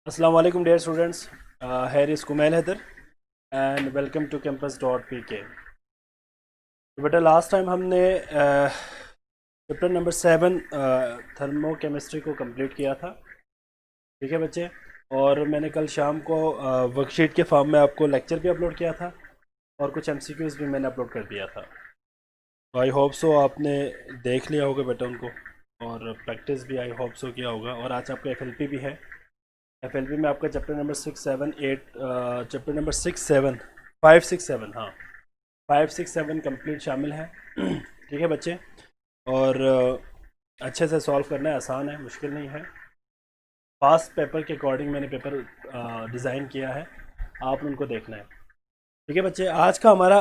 Assalamu alaikum dear students. Here is Kumail Haider and welcome to campus.pk. तो बेटा last time हमने chapter number 7 thermo chemistry को complete किया था। ठीक है बच्चे, और मैंने कल शाम को वर्कशीट के फॉर्म में आपको लेक्चर भी अपलोड किया था और कुछ एमसीक्यूज भी मैंने अपलोड कर दिया था। तो आई होप सो आपने देख लिया होगा बेटा उनको, और प्रैक्टिस भी आई होप सो किया होगा। और आज आपका एफएलपी भी है। एफएलपी में आपका चैप्टर नंबर 6, 7, 8 चैप्टर नंबर 6, 7, 5, 6, 7, हाँ 5, 6, 7 कंप्लीट शामिल है। ठीक है बच्चे, और अच्छे से सॉल्व करना है, आसान है, मुश्किल नहीं है। फास्ट पेपर के अकॉर्डिंग मैंने पेपर डिज़ाइन किया है, आप उनको देखना है। ठीक है बच्चे, आज का हमारा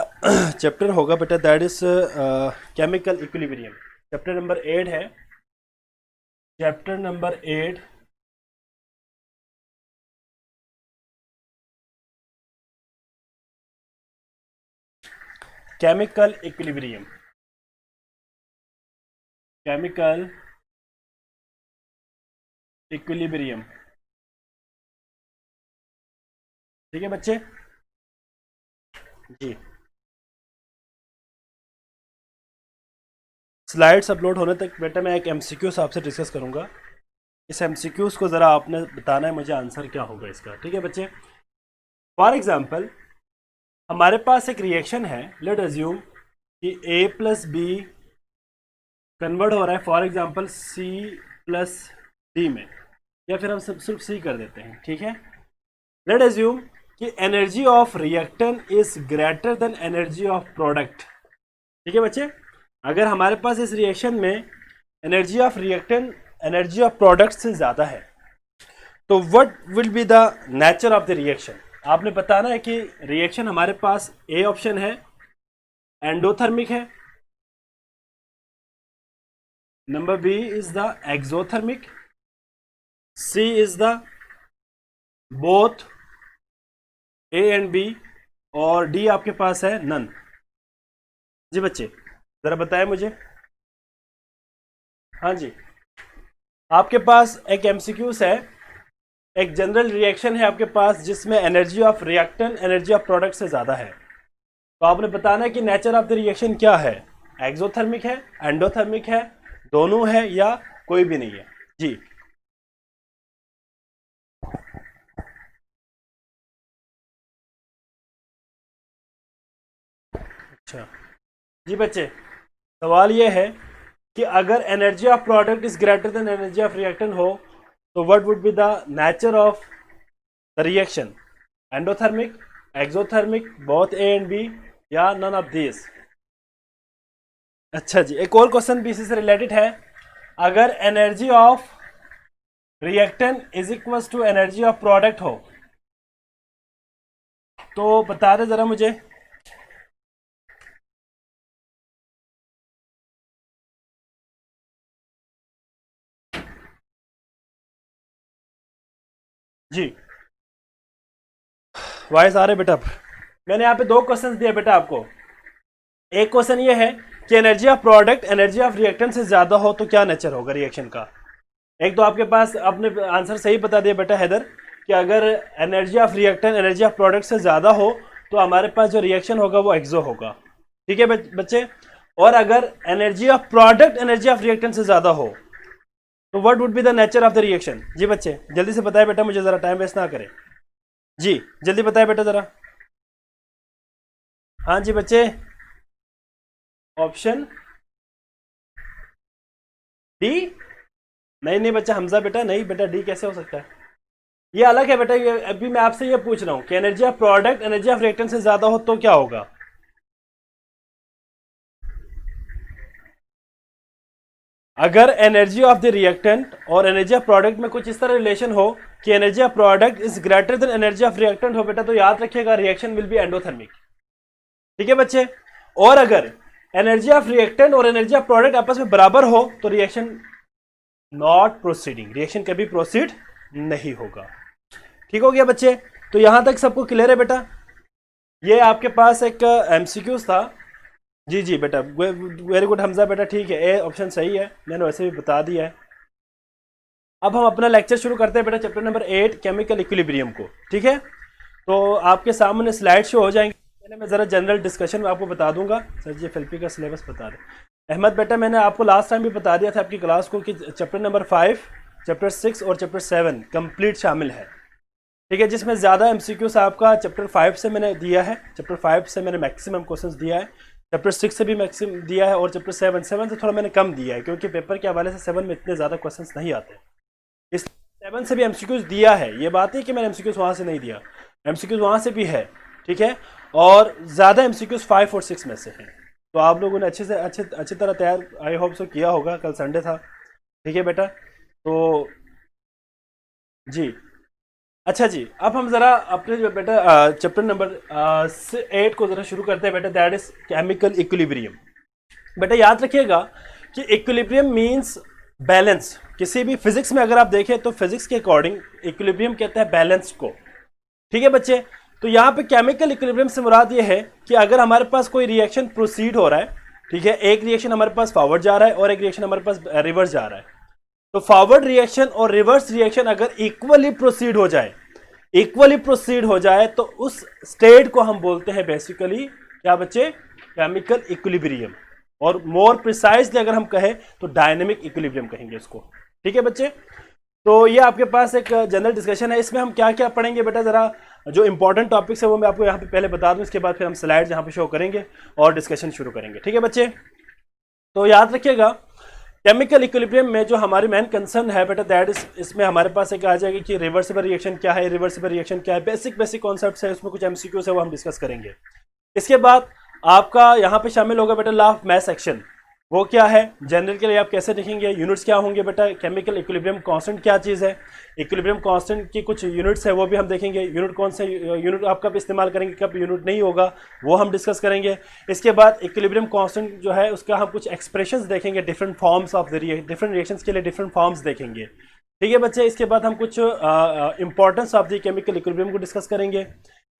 चैप्टर होगा बेटा that is chemical equilibrium. Chapter number 8 है, chapter number 8 chemical equilibrium. Chemical equilibrium. ठीक है बच्चे जी। स्लाइड्स अपलोड होने तक बेटा मैं एक एमसीक्यूज आपसे डिस्कस करूंगा। इस एमसीक्यूज को ज़रा आपने बताना है मुझे आंसर क्या होगा इसका। ठीक है बच्चे, फॉर एग्जांपल हमारे पास एक रिएक्शन है, लेट अज्यूम कि A प्लस बी कन्वर्ट हो रहा है for example C plus D में, या फिर हम सिर्फ C कर देते हैं। ठीक है, लेट अज्यूम कि energy of reactant is greater than energy of product. ठीक है बच्चे, अगर हमारे पास इस रिएक्शन में energy of reactant energy of product से ज़्यादा है, तो what will be the nature of the reaction. आपने बताना है कि रिएक्शन हमारे पास ए ऑप्शन है एंडोथर्मिक है, number B is the exothermic, C is the both A and B, और डी आपके पास है नन। जी बच्चे जरा बताएं मुझे। हाँ जी, आपके पास एक एमसीक्यूज है, एक जनरल रिएक्शन है आपके पास जिसमें energy of reactant energy of product से ज़्यादा है, तो आपने बताना है कि नेचर ऑफ द रिएक्शन क्या है, एक्सोथर्मिक है, एंडोथर्मिक है, दोनों है, या कोई भी नहीं है। जी अच्छा जी बच्चे, सवाल ये है कि अगर energy of product is greater than energy of reactant हो तो what would be the nature of the reaction, endothermic, exothermic, both A and B, या नन ऑफ दिस। अच्छा जी, एक और क्वेश्चन भी इसी से रिलेटेड है, अगर energy of reactant is equal to energy of product हो तो बता दे जरा मुझे। जी वॉइस आ रहे बेटा। मैंने यहाँ पे दो क्वेश्चंस दिए बेटा आपको। एक क्वेश्चन ये है कि energy of product energy of reactant से ज्यादा हो तो क्या नेचर होगा रिएक्शन का। एक तो आपके पास आपने आंसर सही बता दिया बेटा हैदर कि अगर energy of reactant energy of product से ज्यादा हो तो हमारे पास जो रिएक्शन होगा वो एक्सो होगा। ठीक है बच्चे, और अगर energy of product energy of reactant से ज्यादा हो तो what would be the nature of the reaction. जी बच्चे जल्दी से बताए बेटा मुझे, जरा टाइम वेस्ट ना करें। जी जल्दी बताए बेटा जरा। हाँ जी बच्चे, ऑप्शन डी। नहीं नहीं बच्चा हमजा बेटा, नहीं बेटा डी कैसे हो सकता है, ये अलग है बेटा। ये अभी मैं आपसे ये पूछ रहा हूं कि energy of product energy of reactant से ज्यादा हो तो क्या होगा। अगर एनर्जी ऑफ द रिएक्टेंट और एनर्जी ऑफ प्रोडक्ट में कुछ इस तरह रिलेशन हो कि energy of product is greater than energy of reactant हो बेटा, तो याद रखिएगा रिएक्शन विल बी एंडोथर्मिक। ठीक है बच्चे, और अगर एनर्जी ऑफ रिएक्टेंट और एनर्जी ऑफ प्रोडक्ट आपस में बराबर हो तो रिएक्शन नॉट प्रोसीडिंग, रिएक्शन कभी प्रोसीड नहीं होगा। ठीक हो गया बच्चे, तो यहां तक सबको क्लियर है बेटा। ये आपके पास एक एमसीक्यूज था। जी जी बेटा, वेरी गुड हमजा बेटा, ठीक है, ए ऑप्शन सही है, मैंने वैसे भी बता दिया है। अब हम अपना लेक्चर शुरू करते हैं बेटा चैप्टर नंबर 8 केमिकल इक्विलिब्रियम को। ठीक है, तो आपके सामने स्लाइड शो हो जाएंगे। पहले मैं ज़रा जनरल डिस्कशन में आपको बता दूंगा। सर जी FLP का सिलेबस बता दें। अहमद बेटा मैंने आपको लास्ट टाइम भी बता दिया था आपकी क्लास को कि चैप्टर नंबर 5, चैप्टर 6 और चैप्टर 7 कंप्लीट शामिल है। ठीक है, जिसमें ज़्यादा MCQs आपका चैप्टर 5 से मैंने दिया है, चैप्टर 5 से मैंने मैक्सिमम क्वेश्चंस दिया है, चैप्टर 6 से भी मैक्सिमम दिया है, और चैप्टर 7 से थोड़ा मैंने कम दिया है क्योंकि पेपर के हवाले से 7 में इतने ज़्यादा क्वेश्चंस नहीं आते। इस 7 से भी MCQs दिया है, ये बात है कि मैंने MCQs वहाँ से नहीं दिया, MCQs वहाँ से भी है। ठीक है, और ज़्यादा MCQs 5 और 6 में से हैं। तो आप लोगों ने अच्छी तरह तैयार आई होप सो किया होगा, कल संडे था। ठीक है बेटा, तो जी अच्छा जी, अब हम ज़रा अपने जो बेटा चैप्टर नंबर 8 को ज़रा शुरू करते हैं बेटा, दैट इज़ केमिकल इक्विलिब्रियम। बेटा याद रखिएगा कि इक्विलिब्रियम मींस बैलेंस। किसी भी फिजिक्स में अगर आप देखें तो फिजिक्स के अकॉर्डिंग इक्विलिब्रियम कहता है बैलेंस को। ठीक है बच्चे, तो यहाँ पे केमिकल इक्विलिब्रियम से मुराद ये है कि अगर हमारे पास कोई रिएक्शन प्रोसीड हो रहा है, ठीक है, एक रिएक्शन हमारे पास फॉरवर्ड जा रहा है और एक रिएक्शन हमारे पास रिवर्स जा रहा है, तो फॉरवर्ड रिएक्शन और रिवर्स रिएक्शन अगर इक्वली प्रोसीड हो जाए तो उस स्टेट को हम बोलते हैं बेसिकली क्या बच्चे, केमिकल इक्विलिब्रियम। और मोर प्रिसाइजली अगर हम कहें तो डायनेमिक इक्विलिब्रियम कहेंगे इसको। ठीक है बच्चे, तो ये आपके पास एक जनरल डिस्कशन है। इसमें हम क्या क्या पढ़ेंगे बेटा, जरा जो इंपॉर्टेंट टॉपिक्स है वो मैं आपको यहाँ पे पहले बता दूं, इसके बाद फिर हम स्लाइड्स यहाँ पे शो करेंगे और डिस्कशन शुरू करेंगे। ठीक है बच्चे, तो याद रखिएगा केमिकल इक्विलिब्रियम में जो हमारी मेन कंसर्न है बेटा, दैट इज इसमें हमारे पास एक आ जाएगी कि रिवर्सिबल रिएक्शन क्या है, रिवर्सिबल रिएक्शन क्या है, बेसिक कॉन्सेप्ट्स है, उसमें कुछ MCQs है वो हम डिस्कस करेंगे। इसके बाद आपका यहाँ पे शामिल होगा बेटा लॉ ऑफ मास एक्शन, वो क्या है, जनरल के लिए आप कैसे देखेंगे, यूनिट्स क्या होंगे बेटा, केमिकल इक्विलिब्रियम कांस्टेंट क्या चीज़ है, इक्विलिब्रियम कांस्टेंट की कुछ यूनिट्स है वो भी हम देखेंगे, यूनिट कौन से यूनिट आप कब इस्तेमाल करेंगे, कब यूनिट नहीं होगा वो हम डिस्कस करेंगे। इसके बाद इक्विलिब्रियम कांस्टेंट जो है उसका हम कुछ एक्सप्रेशंस देखेंगे, different forms of the different reactions के लिए डिफरेंट फॉर्म्स देखेंगे। ठीक है बच्चे, इसके बाद हम कुछ importance of the chemical equilibrium को डिस्कस करेंगे।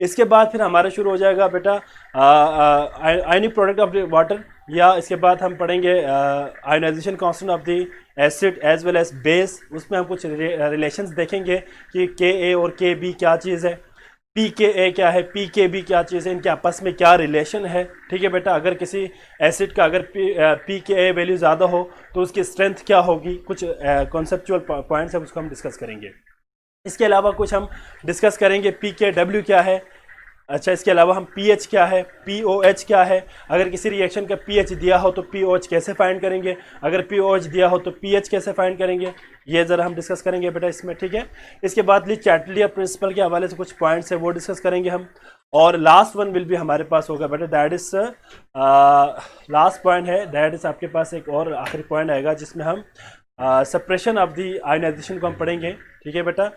इसके बाद फिर हमारा शुरू हो जाएगा बेटा ionic product of the water, या इसके बाद हम पढ़ेंगे ionization constant of the acid as well as base. उसमें हम कुछ रिलेशंस देखेंगे कि Ka और Kb क्या चीज़ है, pKa क्या है, pKb क्या चीज़ है, इनके आपस में क्या रिलेशन है। ठीक है बेटा, अगर किसी एसिड का अगर pKa वैल्यू ज़्यादा हो तो उसकी स्ट्रेंथ क्या होगी, कुछ कॉन्सेप्चुअल पॉइंट्स है उसको हम डिस्कस करेंगे। इसके अलावा कुछ हम डिस्कस करेंगे pKw क्या है, अच्छा इसके अलावा हम pH क्या है, pOH क्या है, अगर किसी रिएक्शन का pH दिया हो तो pOH कैसे फाइंड करेंगे, अगर pOH दिया हो तो pH कैसे फाइंड करेंगे, ये ज़रा हम डिस्कस करेंगे बेटा इसमें। ठीक है, इसके बाद ली चैटलियर प्रिंसिपल के हवाले से कुछ पॉइंट्स है वो डिस्कस करेंगे हम, और लास्ट वन विल भी हमारे पास होगा बेटा, दैट इज लास्ट पॉइंट है, दैट इज आपके पास एक और आखिरी पॉइंट आएगा जिसमें हम सप्रेशन ऑफ दी आयनाइजेशन को हम पढ़ेंगे। ठीक है बेटा,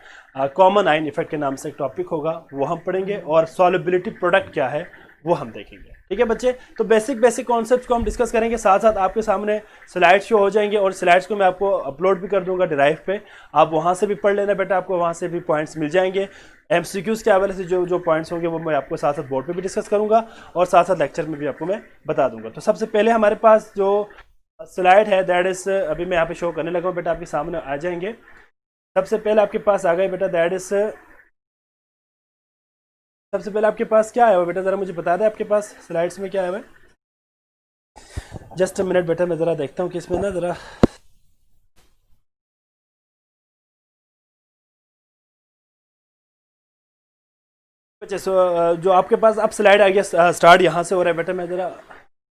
कॉमन आयन इफेक्ट के नाम से एक टॉपिक होगा वो हम पढ़ेंगे, और सॉल्युबिलिटी प्रोडक्ट क्या है वो हम देखेंगे। ठीक है बच्चे, तो बेसिक कॉन्सेप्ट्स को हम डिस्कस करेंगे, साथ साथ आपके सामने स्लाइड शो हो जाएंगे, और स्लाइड्स को मैं आपको अपलोड भी कर दूंगा ड्राइव पे, आप वहाँ से भी पढ़ लेना बेटा, आपको वहाँ से भी पॉइंट्स मिल जाएंगे। MCQs के हवाले से जो पॉइंट्स होंगे वो मैं आपको साथ साथ बोर्ड पे भी डिस्कस करूँगा, और साथ साथ लेक्चर में भी आपको मैं बता दूंगा। तो सबसे पहले हमारे पास जो स्लाइड है दैट इज अभी मैं यहाँ पे शो करने लगा हूँ बेटा, आपके सामने आ जाएंगे। सबसे पहले आपके पास आ गए बेटा, दैट इज सबसे पहले आपके पास क्या है बेटा, ज़रा मुझे बता दें आपके पास स्लाइड्स में क्या है। जस्ट मिनट बेटा, मैं ज़रा देखता हूँ कि इसमें ना ज़रा जो आपके पास अब स्लाइड आ गया, स्टार्ट यहाँ से हो रहा है बेटा, मैं ज़रा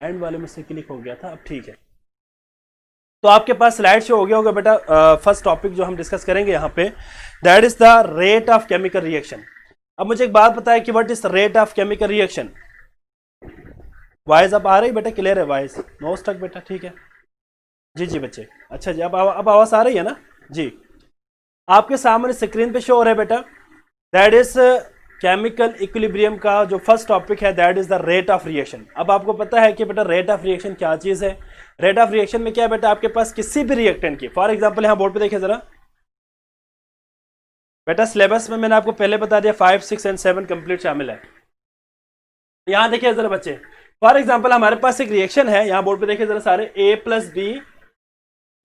एंड वाले में से क्लिक हो गया था, अब ठीक है। तो आपके पास स्लाइड शो हो गया होगा बेटा। फर्स्ट टॉपिक जो हम डिस्कस करेंगे यहाँ पे, that is the rate of chemical reaction. अब मुझे एक बात बताया कि what is the rate of chemical reaction. Voice अब आ रही बेटा, क्लियर है वॉइस, नो स्टक बेटा, ठीक है जी जी बच्चे। अच्छा जी, अब आवाज़ आ रही है ना जी, आपके सामने स्क्रीन पे शो हो रहा है बेटा, दैट इज केमिकल इक्विलिब्रियम का जो फर्स्ट टॉपिक है that is the rate of reaction. अब आपको पता है कि बेटा रेट ऑफ रिएक्शन क्या चीज़ है। रेट ऑफ रिएक्शन में क्या है बेटा, आपके पास किसी भी रिएक्टेंट की, फॉर एग्जांपल यहाँ बोर्ड पे देखिए जरा बेटा, सिलेबस में मैंने आपको पहले बता दिया 5, 6 एंड 7 कंप्लीट शामिल है। यहाँ देखिए जरा बच्चे, फॉर एग्जांपल हमारे पास एक रिएक्शन है, यहाँ बोर्ड पे देखिए जरा सारे, A + B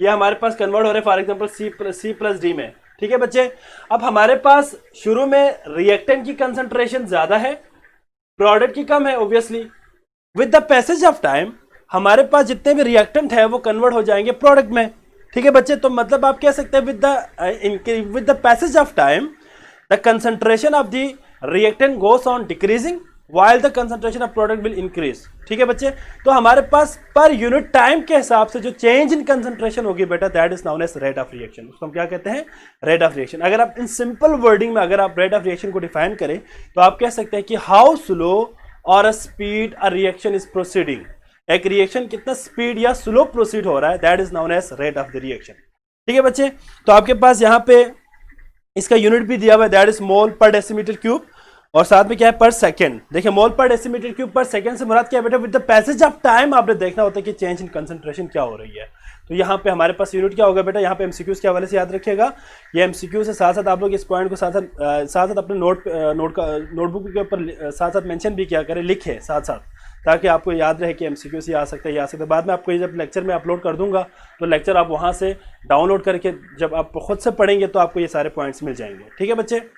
ये हमारे पास कन्वर्ट हो रहे for example C plus D में, ठीक है बच्चे। अब हमारे पास शुरू में रिएक्टेंट की कंसंट्रेशन ज्यादा है, प्रोडक्ट की कम है obviously. With the passage of time हमारे पास जितने भी रिएक्टेंट है वो कन्वर्ट हो जाएंगे प्रोडक्ट में, ठीक है बच्चे। तो मतलब आप कह सकते हैं with the passage of time the concentration of the reactant goes on decreasing while the concentration of product will increase, ठीक है बच्चे। तो हमारे पास पर यूनिट टाइम के हिसाब से जो चेंज इन कंसंट्रेशन होगी बेटा, that is known as rate of reaction. उसको हम क्या कहते हैं? Rate of reaction. अगर आप इन सिंपल वर्डिंग में अगर आप रेट ऑफ रिएक्शन को डिफाइन करें तो आप कह सकते हैं कि हाउ स्लो और speed a reaction is proceeding. एक रिएक्शन कितना स्पीड या स्लो प्रोसीड हो रहा है, that is known as rate of the reaction, ठीक है बच्चे। तो आपके पास यहाँ पे इसका यूनिट भी दिया हुआ है, that is mole per decimetre cube, और साथ में क्या है? पर सेकंड। देखिए मोल per decimetre cube per second से मुराद क्या है बेटा? With the passage of time आपने देखना होता है कि चेंज इन कंसंट्रेशन क्या हो रही है। तो यहाँ पे हमारे पास यूनिट क्या होगा बेटा? यहाँ पे एमसीक्यूज के हवाले से याद रखिएगा। ये एमसीक्यू से साथ साथ आप लोग इस पॉइंट को साथ साथ अपने नोटबुक के ऊपर साथ साथ मेंशन भी किया करें, लिखे साथ साथ, ताकि आपको याद रहे कि एमसीक्यू से आ सकता है, आ सकता है। बाद में आपको जब लेक्चर में अपलोड कर दूंगा तो लेक्चर आप वहाँ से डाउनलोड करके जब आप खुद से पढ़ेंगे तो आपको ये सारे पॉइंट्स मिल जाएंगे, ठीक है बच्चे।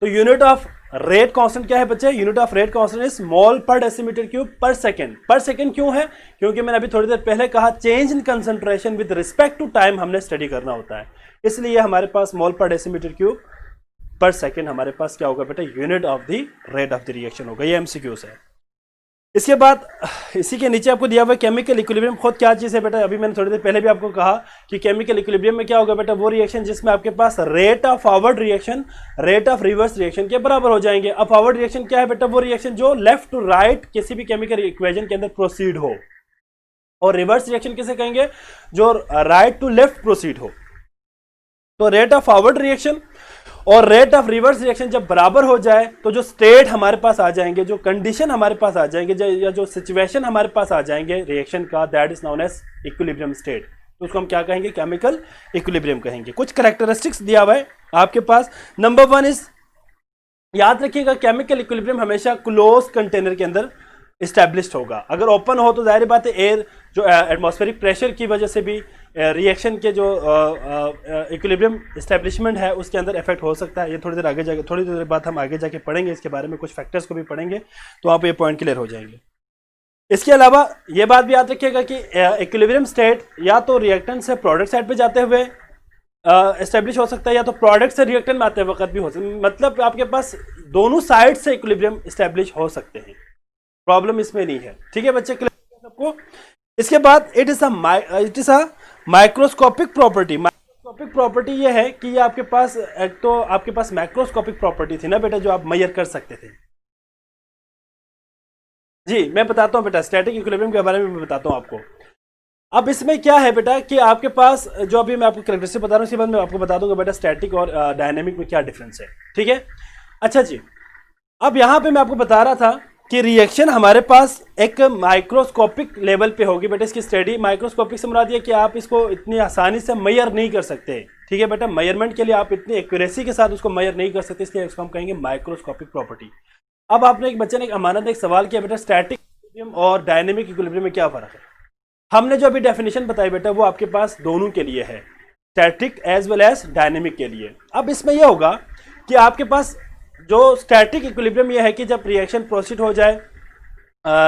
तो यूनिट ऑफ रेट कांस्टेंट क्या है बच्चे? Unit of rate constant is mole per decimetre cube per second. Per second क्यों है? क्योंकि मैंने अभी थोड़ी देर पहले कहा change in concentration with respect to time हमने स्टडी करना होता है, इसलिए हमारे पास मोल per decimetre cube per second हमारे पास क्या होगा बेटा? Unit of the rate of the reaction होगा। ये एमसीक्यूज है। इसके बाद इसी के नीचे आपको दिया हुआ है केमिकल इक्विलिब्रियम। खुद क्या चीज़ है बेटा? अभी मैंने थोड़ी देर पहले भी आपको कहा कि केमिकल इक्विलिब्रियम में क्या होगा बेटा? वो रिएक्शन जिसमें आपके पास rate of forward reaction rate of reverse reaction के बराबर हो जाएंगे। अब फॉरवर्ड रिएक्शन क्या है बेटा? वो रिएक्शन जो लेफ्ट टू राइट किसी भी केमिकल इक्वेशन के अंदर प्रोसीड हो, और रिवर्स रिएक्शन किसे कहेंगे? जो राइट टू लेफ्ट प्रोसीड हो। तो रेट ऑफ फॉरवर्ड रिएक्शन और रेट ऑफ रिवर्स रिएक्शन जब बराबर हो जाए तो जो स्टेट हमारे पास आ जाएंगे, जो कंडीशन हमारे पास आ जाएंगे, या जो सिचुएशन हमारे पास आ जाएंगे रिएक्शन का, that is known as equilibrium state. तो उसको हम क्या कहेंगे? केमिकल इक्विलिब्रियम कहेंगे। कुछ कैरेक्टरिस्टिक्स दिया हुआ है आपके पास। नंबर 1 इज, याद रखिएगा केमिकल इक्विलिब्रियम हमेशा क्लोज कंटेनर के अंदर इस्टेब्लिश्ड होगा। अगर ओपन हो तो जाहिर बात है एयर जो एटमॉस्फेरिक प्रेशर की वजह से भी रिएक्शन के जो इक्विलिब्रियम इस्टेब्लिशमेंट है उसके अंदर इफेक्ट हो सकता है। ये थोड़ी देर बाद हम आगे जाके पढ़ेंगे इसके बारे में, कुछ फैक्टर्स को भी पढ़ेंगे तो आप ये पॉइंट क्लियर हो जाएंगे। इसके अलावा ये बात भी याद रखिएगा कि इक्विलिब्रियम स्टेट या तो रिएक्टेंट से प्रोडक्ट साइड पे जाते हुए एस्टेब्लिश हो सकता है, या तो प्रोडक्ट से रिएक्टेंट में आते वक्त भी हो सकता है। मतलब आपके पास दोनों साइड से इक्विलिब्रियम एस्टेब्लिश हो सकते हैं, प्रॉब्लम इसमें नहीं है, ठीक है बच्चे? सबको। इसके बाद it is a microscopic property. Microscopic property ये है कि ये आपके पास एक तो आपके पास मैक्रोस्कोपिक प्रॉपर्टी थी ना बेटा, जो आप मेजर कर सकते थे। जी मैं बताता हूँ बेटा, स्टैटिक इक्विलिब्रियम के बारे में मैं बताता हूँ आपको। अब इसमें क्या है बेटा कि आपके पास जो अभी मैं आपको कैरेक्टरिस्टिक बता रहा हूँ, उसके बाद मैं आपको बता दूंगा बेटा स्टैटिक और डायनेमिक में क्या डिफरेंस है, ठीक है? अच्छा जी, अब यहाँ पे मैं आपको बता रहा था कि रिएक्शन हमारे पास एक माइक्रोस्कोपिक लेवल पे होगी बेटा। इसकी स्टडी माइक्रोस्कोपिक से मुराद ये कि आप इसको इतनी आसानी से मेजर नहीं कर सकते, ठीक है बेटा? मेजरमेंट के लिए आप इतनी एक्यूरेसी के साथ उसको मेजर नहीं कर सकते, इसलिए इसको हम कहेंगे माइक्रोस्कोपिक प्रॉपर्टी। अब आपने एक बच्चे ने एक अमानत एक सवाल किया बेटा, स्टैटिक इक्विलिब्रियम और डायनेमिक इक्विलिब्रियम में क्या फर्क है? हमने जो अभी डेफिनेशन बताई बेटा वो आपके पास दोनों के लिए है, static as well as dynamic के लिए। अब इसमें यह होगा कि आपके पास जो स्टैटिक इक्विलिब्रियम ये है कि जब रिएक्शन प्रोसीड हो जाए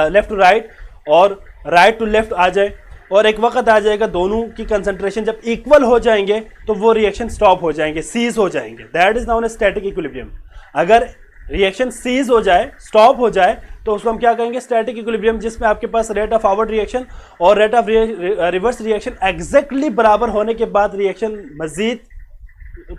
लेफ्ट टू राइट और राइट टू लेफ्ट आ जाए, और एक वक्त आ जाएगा दोनों की कंसंट्रेशन जब इक्वल हो जाएंगे तो वो रिएक्शन स्टॉप हो जाएंगे, सीज हो जाएंगे, that is known as static equilibrium. अगर रिएक्शन सीज हो जाए, स्टॉप हो जाए, तो उसको हम क्या कहेंगे? स्टैटिक इक्विलिब्रियम, जिसमें आपके पास रेट ऑफ फॉरवर्ड रिएक्शन और rate of reverse reaction exactly बराबर होने के बाद रिएक्शन मजीद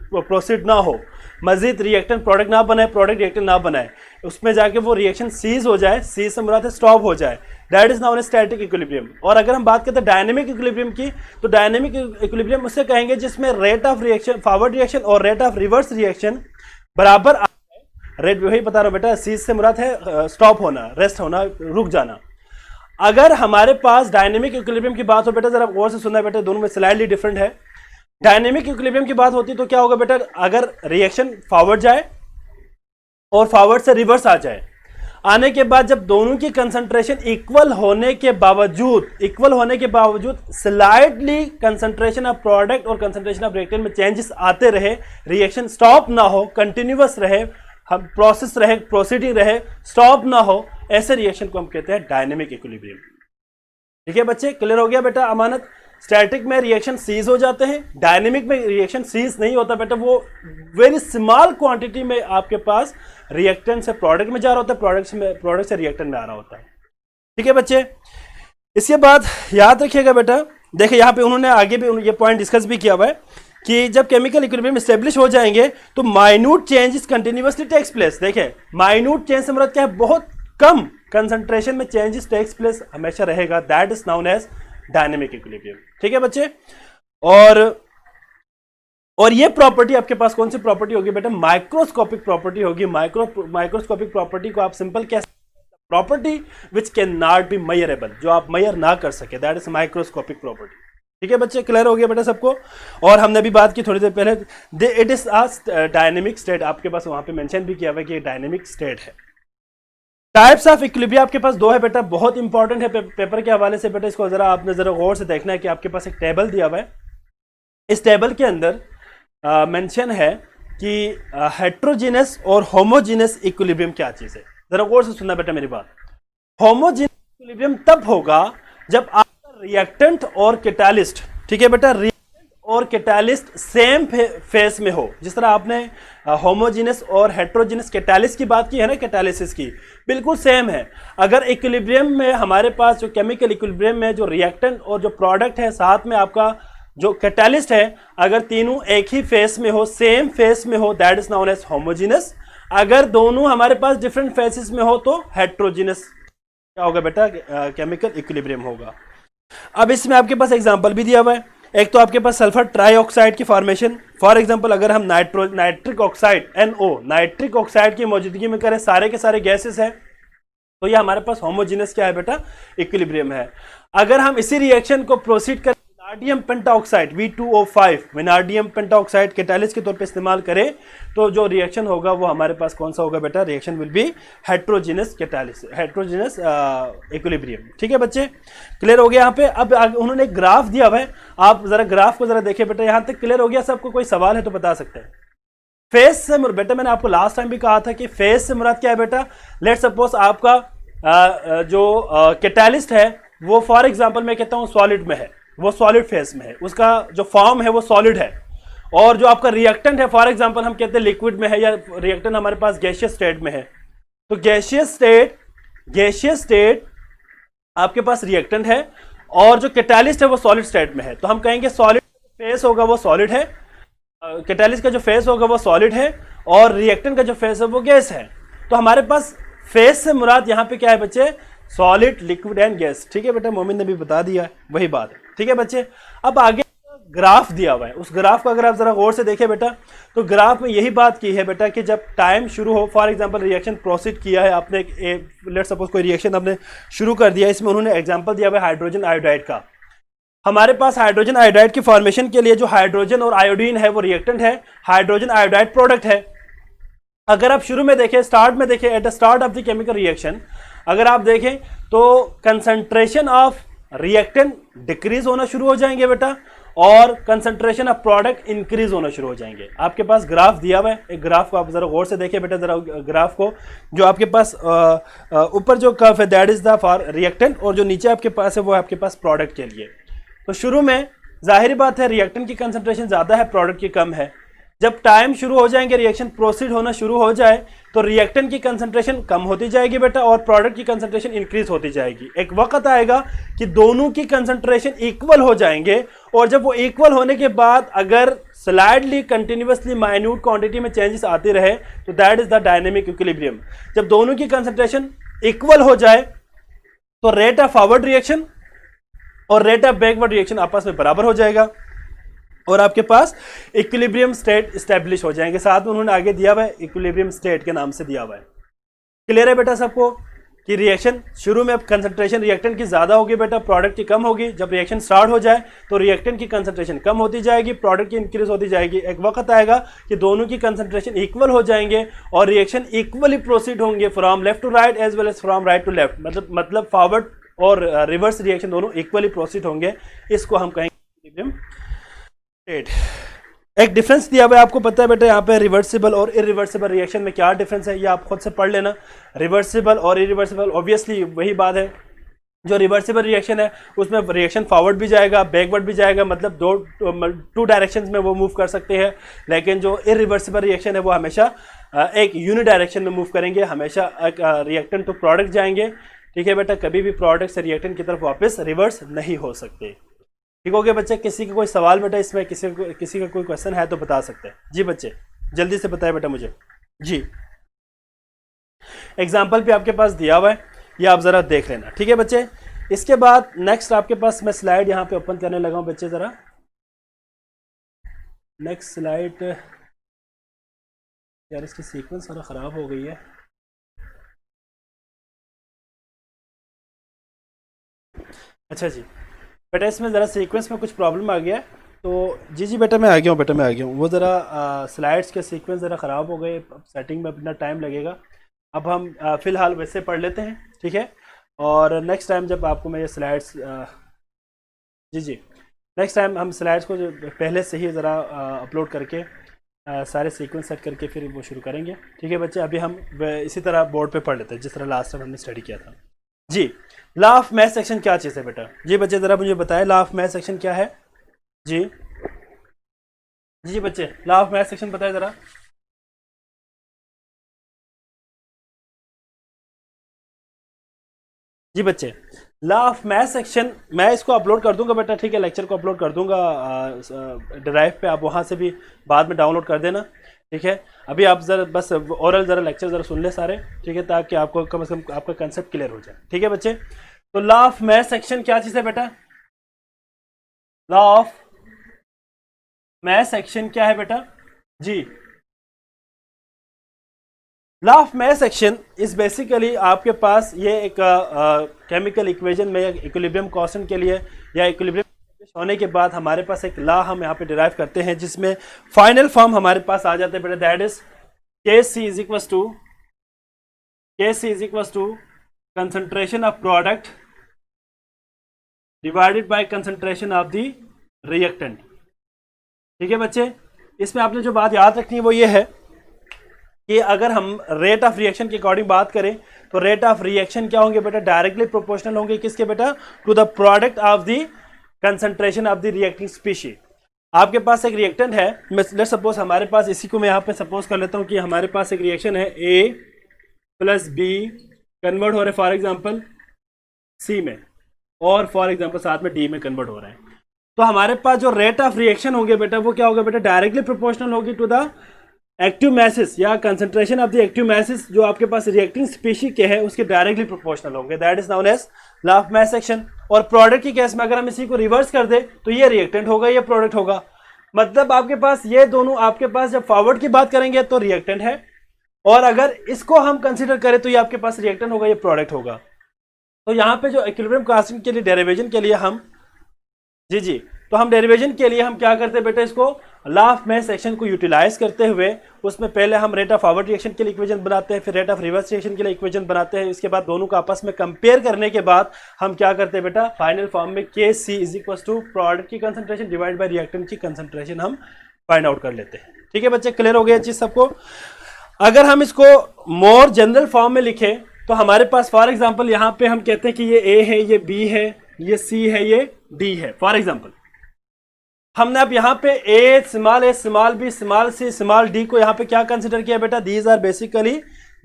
प्रोसीड ना हो, मजीद रिएक्टेंट प्रोडक्ट ना बनाए, प्रोडक्ट रिएक्टेंट ना बनाए, उसमें जाके वो रिएक्शन सीज हो जाए, सीज से मुराद है स्टॉप हो जाए, that is known as static equilibrium. और अगर हम बात करते हैं डायनेमिक इक्विलिब्रियम की, तो डायनेमिक इक्विलिब्रियम उससे कहेंगे जिसमें rate of reaction forward reaction और रेट ऑफ रिवर्स रिएक्शन बराबर। रेट वही बता रहा हूं बेटा, सीज से मुराद है स्टॉप होना, रेस्ट होना, रुक जाना। अगर हमारे पास डायनेमिक इक्विलिब्रियम की बात हो बेटा, जरा गौर से सुनना बेटा, दोनों में स्लाइडली डिफरेंट है। डायनेमिक इक्विलिब्रियम की बात होती तो क्या होगा बेटा? अगर रिएक्शन फॉरवर्ड जाए और फॉरवर्ड से रिवर्स आ जाए, आने के बाद जब दोनों की कंसंट्रेशन इक्वल होने के बावजूद स्लाइडली कंसंट्रेशन ऑफ प्रोडक्ट और कंसंट्रेशन ऑफ रिएक्टेंट में चेंजेस आते रहे, रिएक्शन स्टॉप ना हो, कंटिन्यूअस रहे, हम प्रोसेस रहे, प्रोसीडिंग रहे, स्टॉप ना हो, ऐसे रिएक्शन को हम कहते हैं डायनेमिक इक्विलिब्रियम। ठीक है बच्चे, क्लियर हो गया बेटा अमानत? स्टैटिक में रिएक्शन सीज हो जाते हैं, डायनेमिक में रिएक्शन सीज नहीं होता बेटा, वो वेरी स्मॉल क्वांटिटी में आपके पास रिएक्टेंट से प्रोडक्ट में जा रहा होता है, प्रोडक्ट से रिएक्टेंट में आ रहा होता है। ठीक है बच्चे, इसके बाद याद रखिएगा बेटा, देखिए यहाँ पे उन्होंने आगे भी ये पॉइंट डिस्कस भी किया हुआ है कि जब केमिकल इक्विलिब्रियम एस्टेब्लिश हो जाएंगे तो minute changes continuously takes place. देखिए माइन्यूट चेंज से मतलब क्या है, बहुत कम कंसंट्रेशन में चेंजेस टेक्स प्लेस हमेशा रहेगा, that is known as dynamic equilibrium. ठीक है बच्चे, और ये प्रॉपर्टी आपके पास कौन सी प्रॉपर्टी होगी बेटा? माइक्रोस्कोपिक प्रॉपर्टी होगी। माइक्रोस्कोपिक प्रॉपर्टी को आप सिंपल कह property which can not be measurable, जो आप मेजर ना कर सके, दैट इज माइक्रोस्कोपिक प्रॉपर्टी। ठीक है बच्चे, क्लियर हो गया बेटा सबको? और हमने भी बात की थोड़ी देर पहले, इट इज डायनेमिक स्टेट, आपके पास वहां पे मेंशन भी किया हुआ है कि डायनेमिक स्टेट है। टाइप्स ऑफ इक्विलिब्रियम आपके पास दो है बेटा, बहुत इंपॉर्टेंट है पेपर के हवाले से बेटा, इसको जरा आपने जरा गौर से देखना है कि आपके पास एक टेबल दिया हुआ है, इस टेबल के अंदर मेंशन है कि हेट्रोजीनस और होमोजीनस इक्विलिब्रियम क्या चीज है। जरा गौर से सुनना बेटा मेरी बात। होमोजीनस इक्विलिब्रियम तब होगा जब आपका रिएक्टेंट और कैटालिस्ट, ठीक है बेटा, रिएक्टेंट और कैटालिस्ट सेम फेस में हो। जिस तरह आपने होमोजीनस और हेट्रोजीनस कैटालिस्ट की बात की है ना, कैटालिसिस की, बिल्कुल सेम है। अगर इक्विलिब्रियम में हमारे पास जो केमिकल इक्विलिब्रियम में जो रिएक्टेंट और जो प्रोडक्ट है, साथ में आपका जो कैटालिस्ट है, अगर तीनों एक ही फेस में हो, सेम फेस में हो, that is known as homogeneous. अगर दोनों हमारे पास डिफरेंट फेसेस में हो तो हेट्रोजीनस क्या होगा बेटा? केमिकल इक्विलिब्रियम होगा। अब इसमें आपके पास एग्जांपल भी दिया हुआ है। एक तो आपके पास सल्फर ट्राइऑक्साइड की फॉर्मेशन, फॉर एग्जांपल अगर हम nitric oxide NO nitric oxide की मौजूदगी में करें, सारे के सारे गैसेस हैं, तो ये हमारे पास होमोजीनस क्या है बेटा? इक्विलिब्रियम है। अगर हम इसी रिएक्शन को प्रोसीड करें विनार्डियम पेंटाऑक्साइड V2O5 विनार्डियम पेंटाऑक्साइड कैटालिस्ट के तौर पे इस्तेमाल करें, तो जो रिएक्शन होगा वो हमारे पास कौन सा होगा बेटा? Reaction will be heterogeneous catalyst, heterogeneous equilibrium. ठीक है बच्चे, क्लियर हो गया यहाँ पे? अब उन्होंने एक ग्राफ दिया हुआ है, आप जरा ग्राफ को जरा देखिए बेटा। यहाँ तक क्लियर हो गया सबको? कोई सवाल है तो बता सकते हैं। फेस से बेटा, मैंने आपको लास्ट टाइम भी कहा था कि फेस से मुराद क्या है बेटा? लेट सपोज आपका जो कैटालिस्ट है वो फॉर एग्जांपल मैं कहता हूँ सॉलिड में है, वो सॉलिड फेस में है, उसका जो फॉर्म है वो सॉलिड है। और जो आपका रिएक्टेंट है फॉर एग्जांपल हम कहते हैं लिक्विड में है, या रिएक्टेंट हमारे पास गैसियस स्टेट में है, तो गैसियस स्टेट आपके पास रिएक्टेंट है, और जो कैटालिस्ट है वो सॉलिड स्टेट में है। तो हम कहेंगे सॉलिड फेस होगा वो सॉलिड है, कैटालिस्ट का जो फेस होगा वो सॉलिड है, और रिएक्टेंट का जो फेस है वो गैस है। तो हमारे पास फेस से मुराद यहाँ पे क्या है बच्चे? Solid, liquid and gas. ठीक है बेटा, मोमिन ने भी बता दिया वही बात है। ठीक है बच्चे, अब आगे ग्राफ दिया हुआ है, उस ग्राफ को अगर आप जरा गौर से देखें बेटा, तो ग्राफ में यही बात की है बेटा कि जब टाइम शुरू हो, फॉर एग्जांपल रिएक्शन प्रोसीड किया है आपने, लेट सपोज कोई रिएक्शन आपने शुरू कर दिया, इसमें उन्होंने एग्जांपल दिया हुआ है हाइड्रोजन आयोडाइड का। हमारे पास हाइड्रोजन आयोडाइड की फॉर्मेशन के लिए जो हाइड्रोजन और आयोडीन है वो रिएक्टेंट है, हाइड्रोजन आयोडाइड प्रोडक्ट है। अगर आप शुरू में देखें, स्टार्ट में देखें, at the start of the chemical reaction अगर आप देखें तो कंसंट्रेशन ऑफ रिएक्टेंट डिक्रीज होना शुरू हो जाएंगे बेटा, और कंसंट्रेशन ऑफ प्रोडक्ट इंक्रीज होना शुरू हो जाएंगे। आपके पास ग्राफ दिया हुआ है, एक ग्राफ को आप जरा गौर से देखिए बेटा, जरा ग्राफ को, जो आपके पास ऊपर जो कर्व है that is the for reactant, और जो नीचे आपके पास है वो आपके पास प्रोडक्ट के लिए। तो शुरू में जाहिर बात है रिएक्टेंट की कंसंट्रेशन ज्यादा है, प्रोडक्ट की कम है। जब टाइम शुरू हो जाएंगे, रिएक्शन प्रोसीड होना शुरू हो जाए, तो रिएक्टेंट की कंसंट्रेशन कम होती जाएगी बेटा, और प्रोडक्ट की कंसंट्रेशन इंक्रीज होती जाएगी। एक वक्त आएगा कि दोनों की कंसंट्रेशन इक्वल हो जाएंगे, और जब वो इक्वल होने के बाद अगर स्लाइडली कंटिन्यूअसली माइन्यूट क्वांटिटी में चेंजेस आते रहे, तो that is the dynamic equilibrium. जब दोनों की कंसंट्रेशन इक्वल हो जाए तो रेट ऑफ फॉरवर्ड रिएक्शन और रेट ऑफ बैकवर्ड रिएक्शन आपस में बराबर हो जाएगा, और आपके पास इक्विलिब्रियम स्टेट एस्टेब्लिश हो जाएंगे। साथ में उन्होंने आगे दिया हुआ है इक्विलिब्रियम स्टेट के नाम से दिया हुआ है। क्लियर है बेटा सबको? कि रिएक्शन शुरू में अब कंसंट्रेशन रिएक्टेंट की ज़्यादा होगी बेटा, प्रोडक्ट की कम होगी। जब रिएक्शन स्टार्ट हो जाए तो रिएक्टेंट की कंसंट्रेशन कम होती जाएगी, प्रोडक्ट की इंक्रीज होती जाएगी। एक वक्त आएगा कि दोनों की कंसंट्रेशन इक्वल हो जाएंगे और रिएक्शन इक्वली प्रोसीड होंगे from left to right as well as from right to left, मतलब फॉरवर्ड और रिवर्स रिएक्शन दोनों इक्वली प्रोसीड होंगे। इसको हम कहेंगे स्टेट। एक डिफरेंस दिया हुआ है, आपको पता है बेटा यहाँ पे रिवर्सिबल और इरिवर्सिबल रिएक्शन में क्या डिफरेंस है, ये आप खुद से पढ़ लेना। रिवर्सिबल और इरिवर्सिबल ऑब्वियसली वही बात है, जो रिवर्सिबल रिएक्शन है उसमें रिएक्शन फॉरवर्ड भी जाएगा बैकवर्ड भी जाएगा, मतलब टू डायरेक्शंस में वो मूव कर सकते हैं। लेकिन जो इरिवर्सिबल रिएक्शन है वो हमेशा एक यूनि डायरेक्शन में मूव करेंगे, हमेशा एक रिएक्टेंट टू प्रोडक्ट जाएंगे। ठीक है बेटा, कभी भी प्रोडक्ट से रिएक्टेंट की तरफ वापस रिवर्स नहीं हो सकते। ठीक हो गया बच्चे, किसी का कोई सवाल बेटा इसमें, किसी का कोई क्वेश्चन है तो बता सकते हैं जी बच्चे, जल्दी से बताए बेटा मुझे जी। एग्जाम्पल भी आपके पास दिया हुआ है, ये आप जरा देख लेना। ठीक है बच्चे, इसके बाद नेक्स्ट आपके पास मैं स्लाइड यहाँ पे ओपन करने लगा हूँ बच्चे, जरा नेक्स्ट स्लाइड। यार इसकी सीक्वेंस सारा खराब हो गई है। अच्छा जी बेटा, इसमें ज़रा सीक्वेंस में कुछ प्रॉब्लम आ गया है, तो जी बेटा मैं आ गया हूँ, बेटा मैं आ गया हूँ। वो ज़रा स्लाइड्स के सीक्वेंस ज़रा ख़राब हो गए, सेटिंग में अपना टाइम लगेगा। अब हम फ़िलहाल वैसे पढ़ लेते हैं, ठीक है। और नेक्स्ट टाइम जब आपको मैं ये स्लाइड्स जी नेक्स्ट टाइम हम स्लाइड्स को जो पहले से ही ज़रा अपलोड करके सारे सीक्वेंस सेट करके फिर वो शुरू करेंगे। ठीक है बच्चे, अभी हम इसी तरह बोर्ड पे पढ़ लेते हैं जिस तरह लास्ट टाइम हमने स्टडी किया था जी। लॉ ऑफ मैथ सेक्शन क्या चीज़ है बेटा जी बच्चे, ज़रा मुझे बताएं लॉ ऑफ मैथ सेक्शन क्या है जी। जी बच्चे, लॉ ऑफ मैथ सेक्शन बताएं ज़रा। जी बच्चे, लॉ ऑफ मैथ सेक्शन मैं इसको अपलोड कर दूंगा बेटा, ठीक है, लेक्चर को अपलोड कर दूंगा ड्राइव पे, आप वहाँ से भी बाद में डाउनलोड कर देना। ठीक है, अभी आप ज़रा बस ओरल ज़रा लेक्चर ज़रा सुन ले सारे, ठीक है, ताकि आपको कम से कम आपका कंसेप्ट क्लियर हो जाए। ठीक है बच्चे, तो लॉ ऑफ मैथ सेक्शन क्या चीज़ है बेटा, लॉ ऑफ मैथ सेक्शन क्या है बेटा जी। Law of mass action is basically आपके पास ये एक केमिकल इक्वेशन में इक्विलिब्रियम कांस्टेंट के लिए या इक्विलिब्रियम होने के बाद हमारे पास एक लॉ हम यहाँ पे डिराइव करते हैं, जिसमें फाइनल फॉर्म हमारे पास आ जाते हैं बेटा, that is Kc is equal to concentration of product divided by concentration of the reactant. ठीक है बच्चे, इसमें आपने जो बात याद रखनी है वो ये है कि अगर हम रेट ऑफ रिएक्शन के अकॉर्डिंग बात करें तो रेट ऑफ रिएक्शन क्या होंगे बेटा, डायरेक्टली प्रोपोर्शनल होंगे किसके बेटा, to the product of the concentration of the reacting species. आपके पास एक रिएक्टेंट है, लेट्स सपोज हमारे पास, इसी को मैं यहाँ पे सपोज कर लेता हूँ कि हमारे पास एक रिएक्शन है A प्लस B कन्वर्ट हो रहे फॉर एग्जांपल C में, और फॉर एग्जांपल साथ में D में कन्वर्ट हो रहे हैं। तो हमारे पास जो रेट ऑफ रिएक्शन होंगे बेटा वो क्या होगा बेटा, डायरेक्टली प्रोपोर्शनल होगी टू द एक्टिव मैसेस या concentration of the active masses जो आपके पास रिएक्टिंग स्पीशी के हैं उसके डायरेक्टली प्रोपोर्शनल होंगे, that is known as law of mass action. और प्रोडक्ट की केस में अगर हम इसी को रिवर्स कर दे तो ये रिएक्टेंट होगा, ये प्रोडक्ट होगा। मतलब आपके पास ये दोनों, आपके पास जब फॉरवर्ड की बात करेंगे तो रिएक्टेंट है, और अगर इसको हम कंसिडर करें तो ये आपके पास रिएक्टेंट होगा, ये प्रोडक्ट होगा। तो यहाँ पे जो इक्विलिब्रियम कांस्टेंट के लिए डेरिवेशन के लिए हम जी तो हम डेरिवेशन के लिए हम क्या करते हैं बेटा, इसको लॉ ऑफ मैथ सेक्शन को यूटिलाइज करते हुए उसमें पहले हम रेट ऑफ फॉरवर्ड रिएक्शन के लिए इक्वेशन बनाते हैं, फिर रेट ऑफ रिवर्स रिएक्शन के लिए इक्वेशन बनाते हैं। इसके बाद दोनों को आपस में कंपेयर करने के बाद हम क्या करते हैं बेटा, फाइनल फॉर्म में Kc is equal to product की कंसंट्रेशन डिवाइड बाय रिएक्टेंट की कंसंट्रेशन हम फाइंड आउट कर लेते हैं। ठीक है बच्चे, क्लियर हो गया चीज सबको। अगर हम इसको मोर जनरल फॉर्म में लिखें तो हमारे पास फॉर एग्जाम्पल यहाँ पे हम कहते हैं कि ये A है, ये B है, ये C है, ये D है। फॉर एग्जाम्पल हमने अब यहाँ पे A small B small C small D को यहाँ पे क्या कंसिडर किया बेटा, these are basically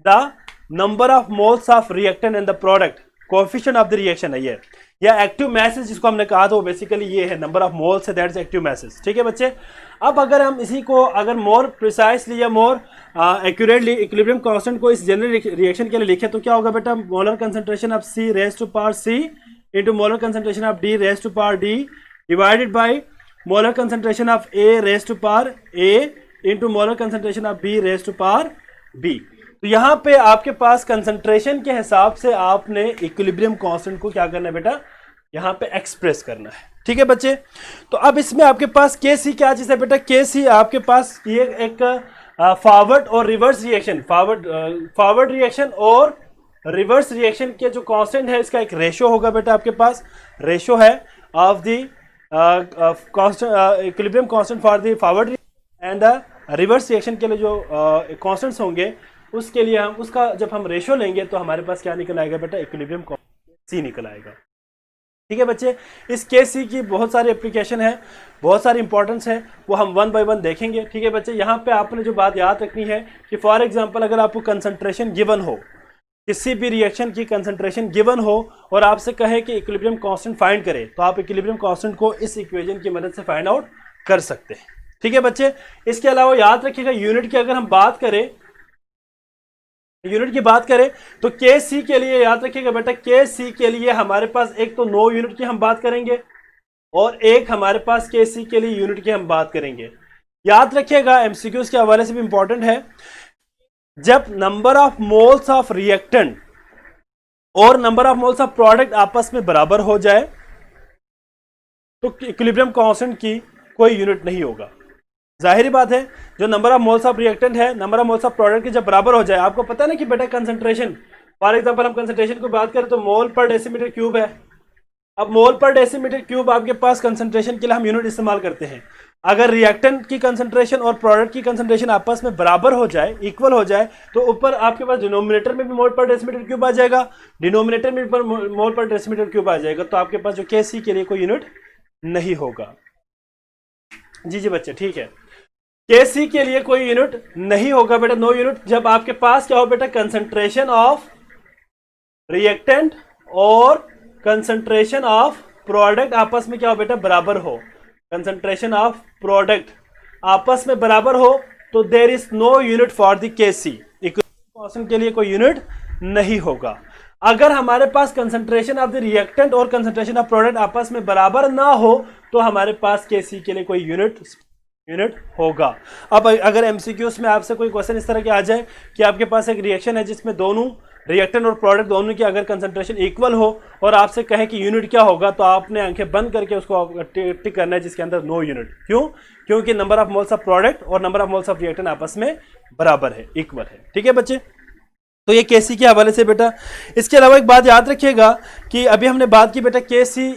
the number of moles of reactant in the product, coefficient of the reaction है ये, या एक्टिव मैसेज जिसको हमने कहा था वो बेसिकली ये है, नंबर ऑफ मोल्स है, दैट इज एक्टिव मैसेज। ठीक है बच्चे, अब अगर हम इसी को अगर मोर प्रिसाइसली या मोर एक्यूरेटली इक्विलिब्रियम कांस्टेंट को इस जनरल रिएक्शन के लिए लिखे तो क्या होगा बेटा, molar concentration of C raise to power C into molar concentration of D raise to power D divided by molar concentration of A raise to power A into molar concentration of B raise to power B। तो यहाँ पे आपके पास concentration के हिसाब से आपने equilibrium constant को क्या करना है बेटा, यहाँ पे एक्सप्रेस करना है। ठीक है बच्चे, तो अब इसमें आपके पास के सी क्या चीज है बेटा, के सी आपके पास ये एक फॉरवर्ड और रिवर्स रिएक्शन, फॉरवर्ड रिएक्शन और रिवर्स रिएक्शन के जो कांस्टेंट है इसका एक रेशो होगा बेटा, आपके पास रेशो है of the equilibrium constant for the forward and reverse reaction के लिए जो कांस्टेंट्स होंगे उसके लिए हम उसका जब हम रेशो लेंगे तो हमारे पास क्या निकल आएगा बेटा, इक्विलिब्रियम कांस्टेंट सी निकल आएगा। ठीक है बच्चे, इस के सी की बहुत सारी एप्लीकेशन है, बहुत सारी इंपॉर्टेंस है, वो हम वन बाय वन देखेंगे। ठीक है बच्चे, यहाँ पे आपने जो बात याद रखनी है कि फॉर एग्जांपल अगर आपको कंसंट्रेशन गिवन हो, किसी भी रिएक्शन की कंसंट्रेशन गिवन हो और आपसे कहे कि इक्विलिब्रियम कांस्टेंट फाइंड करें, तो आप इक्विलिब्रियम कांस्टेंट को इस इक्वेशन की मदद से फाइंड आउट कर सकते हैं। ठीक है बच्चे, इसके अलावा याद रखिएगा यूनिट की अगर हम बात करें, यूनिट की बात करें तो के सी के लिए याद रखिएगा बेटा, के सी के लिए हमारे पास एक तो 9 यूनिट की हम बात करेंगे और एक हमारे पास के सी के लिए यूनिट की हम बात करेंगे। याद रखिएगा एमसीक्यूज के हवाले से भी इंपॉर्टेंट है, जब number of moles of reactant और number of moles of product आपस में बराबर हो जाए तो इक्विलिब्रियम कांस्टेंट की कोई यूनिट नहीं होगा। जाहिर बात है, जो number of moles of reactant है, number of moles of product की जब बराबर हो जाए, आपको पता है ना कि बेटा कंसंट्रेशन, फॉर एग्जांपल हम कंसंट्रेशन की बात करें तो मोल पर डेसीमीटर क्यूब है। अब मोल पर डेसीमीटर क्यूब आपके पास कंसंट्रेशन के लिए हम यूनिट इस्तेमाल करते हैं। अगर रिएक्टेंट की कंसंट्रेशन और प्रोडक्ट की कंसंट्रेशन आपस में बराबर हो जाए, इक्वल हो जाए, तो ऊपर आपके पास डिनोमिनेटर में भी मोल पर डेसीमीटर क्यूब आ जाएगा, डिनोमिनेटर में भी मोल पर डेसीमीटर क्यूब आ जाएगा, तो आपके पास जो के सी के लिए कोई यूनिट नहीं होगा। जी जी बच्चे, ठीक है, के सी के लिए कोई यूनिट नहीं होगा बेटा, नो यूनिट, जब आपके पास क्या हो बेटा, कंसंट्रेशन ऑफ रिएक्टेंट और कंसंट्रेशन ऑफ प्रोडक्ट आपस में क्या हो बेटा, बराबर हो। कंसंट्रेशन ऑफ प्रोडक्ट आपस में बराबर हो तो there is no unit for the K C, equilibrium constant के लिए कोई यूनिट नहीं होगा। अगर हमारे पास कंसंट्रेशन ऑफ द रिएक्टेंट और कंसंट्रेशन ऑफ प्रोडक्ट आपस में बराबर ना हो तो हमारे पास के सी के लिए कोई यूनिट होगा। अब अगर एमसीक्यूज में आपसे कोई क्वेश्चन इस तरह के आ जाए कि आपके पास एक रिएक्शन है जिसमें दोनों रिएक्टेंट और प्रोडक्ट दोनों की अगर कंसंट्रेशन इक्वल हो और आपसे कहे कि यूनिट क्या होगा, तो आपने आंखें बंद करके उसको टिक करना है जिसके अंदर नो यूनिट। क्यों? क्योंकि number of moles of product और number of moles of reactant आपस में बराबर है, इक्वल है। ठीक है बच्चे, तो ये केसी के हवाले से बेटा। इसके अलावा एक बात याद रखिएगा कि अभी हमने बात की बेटा केसी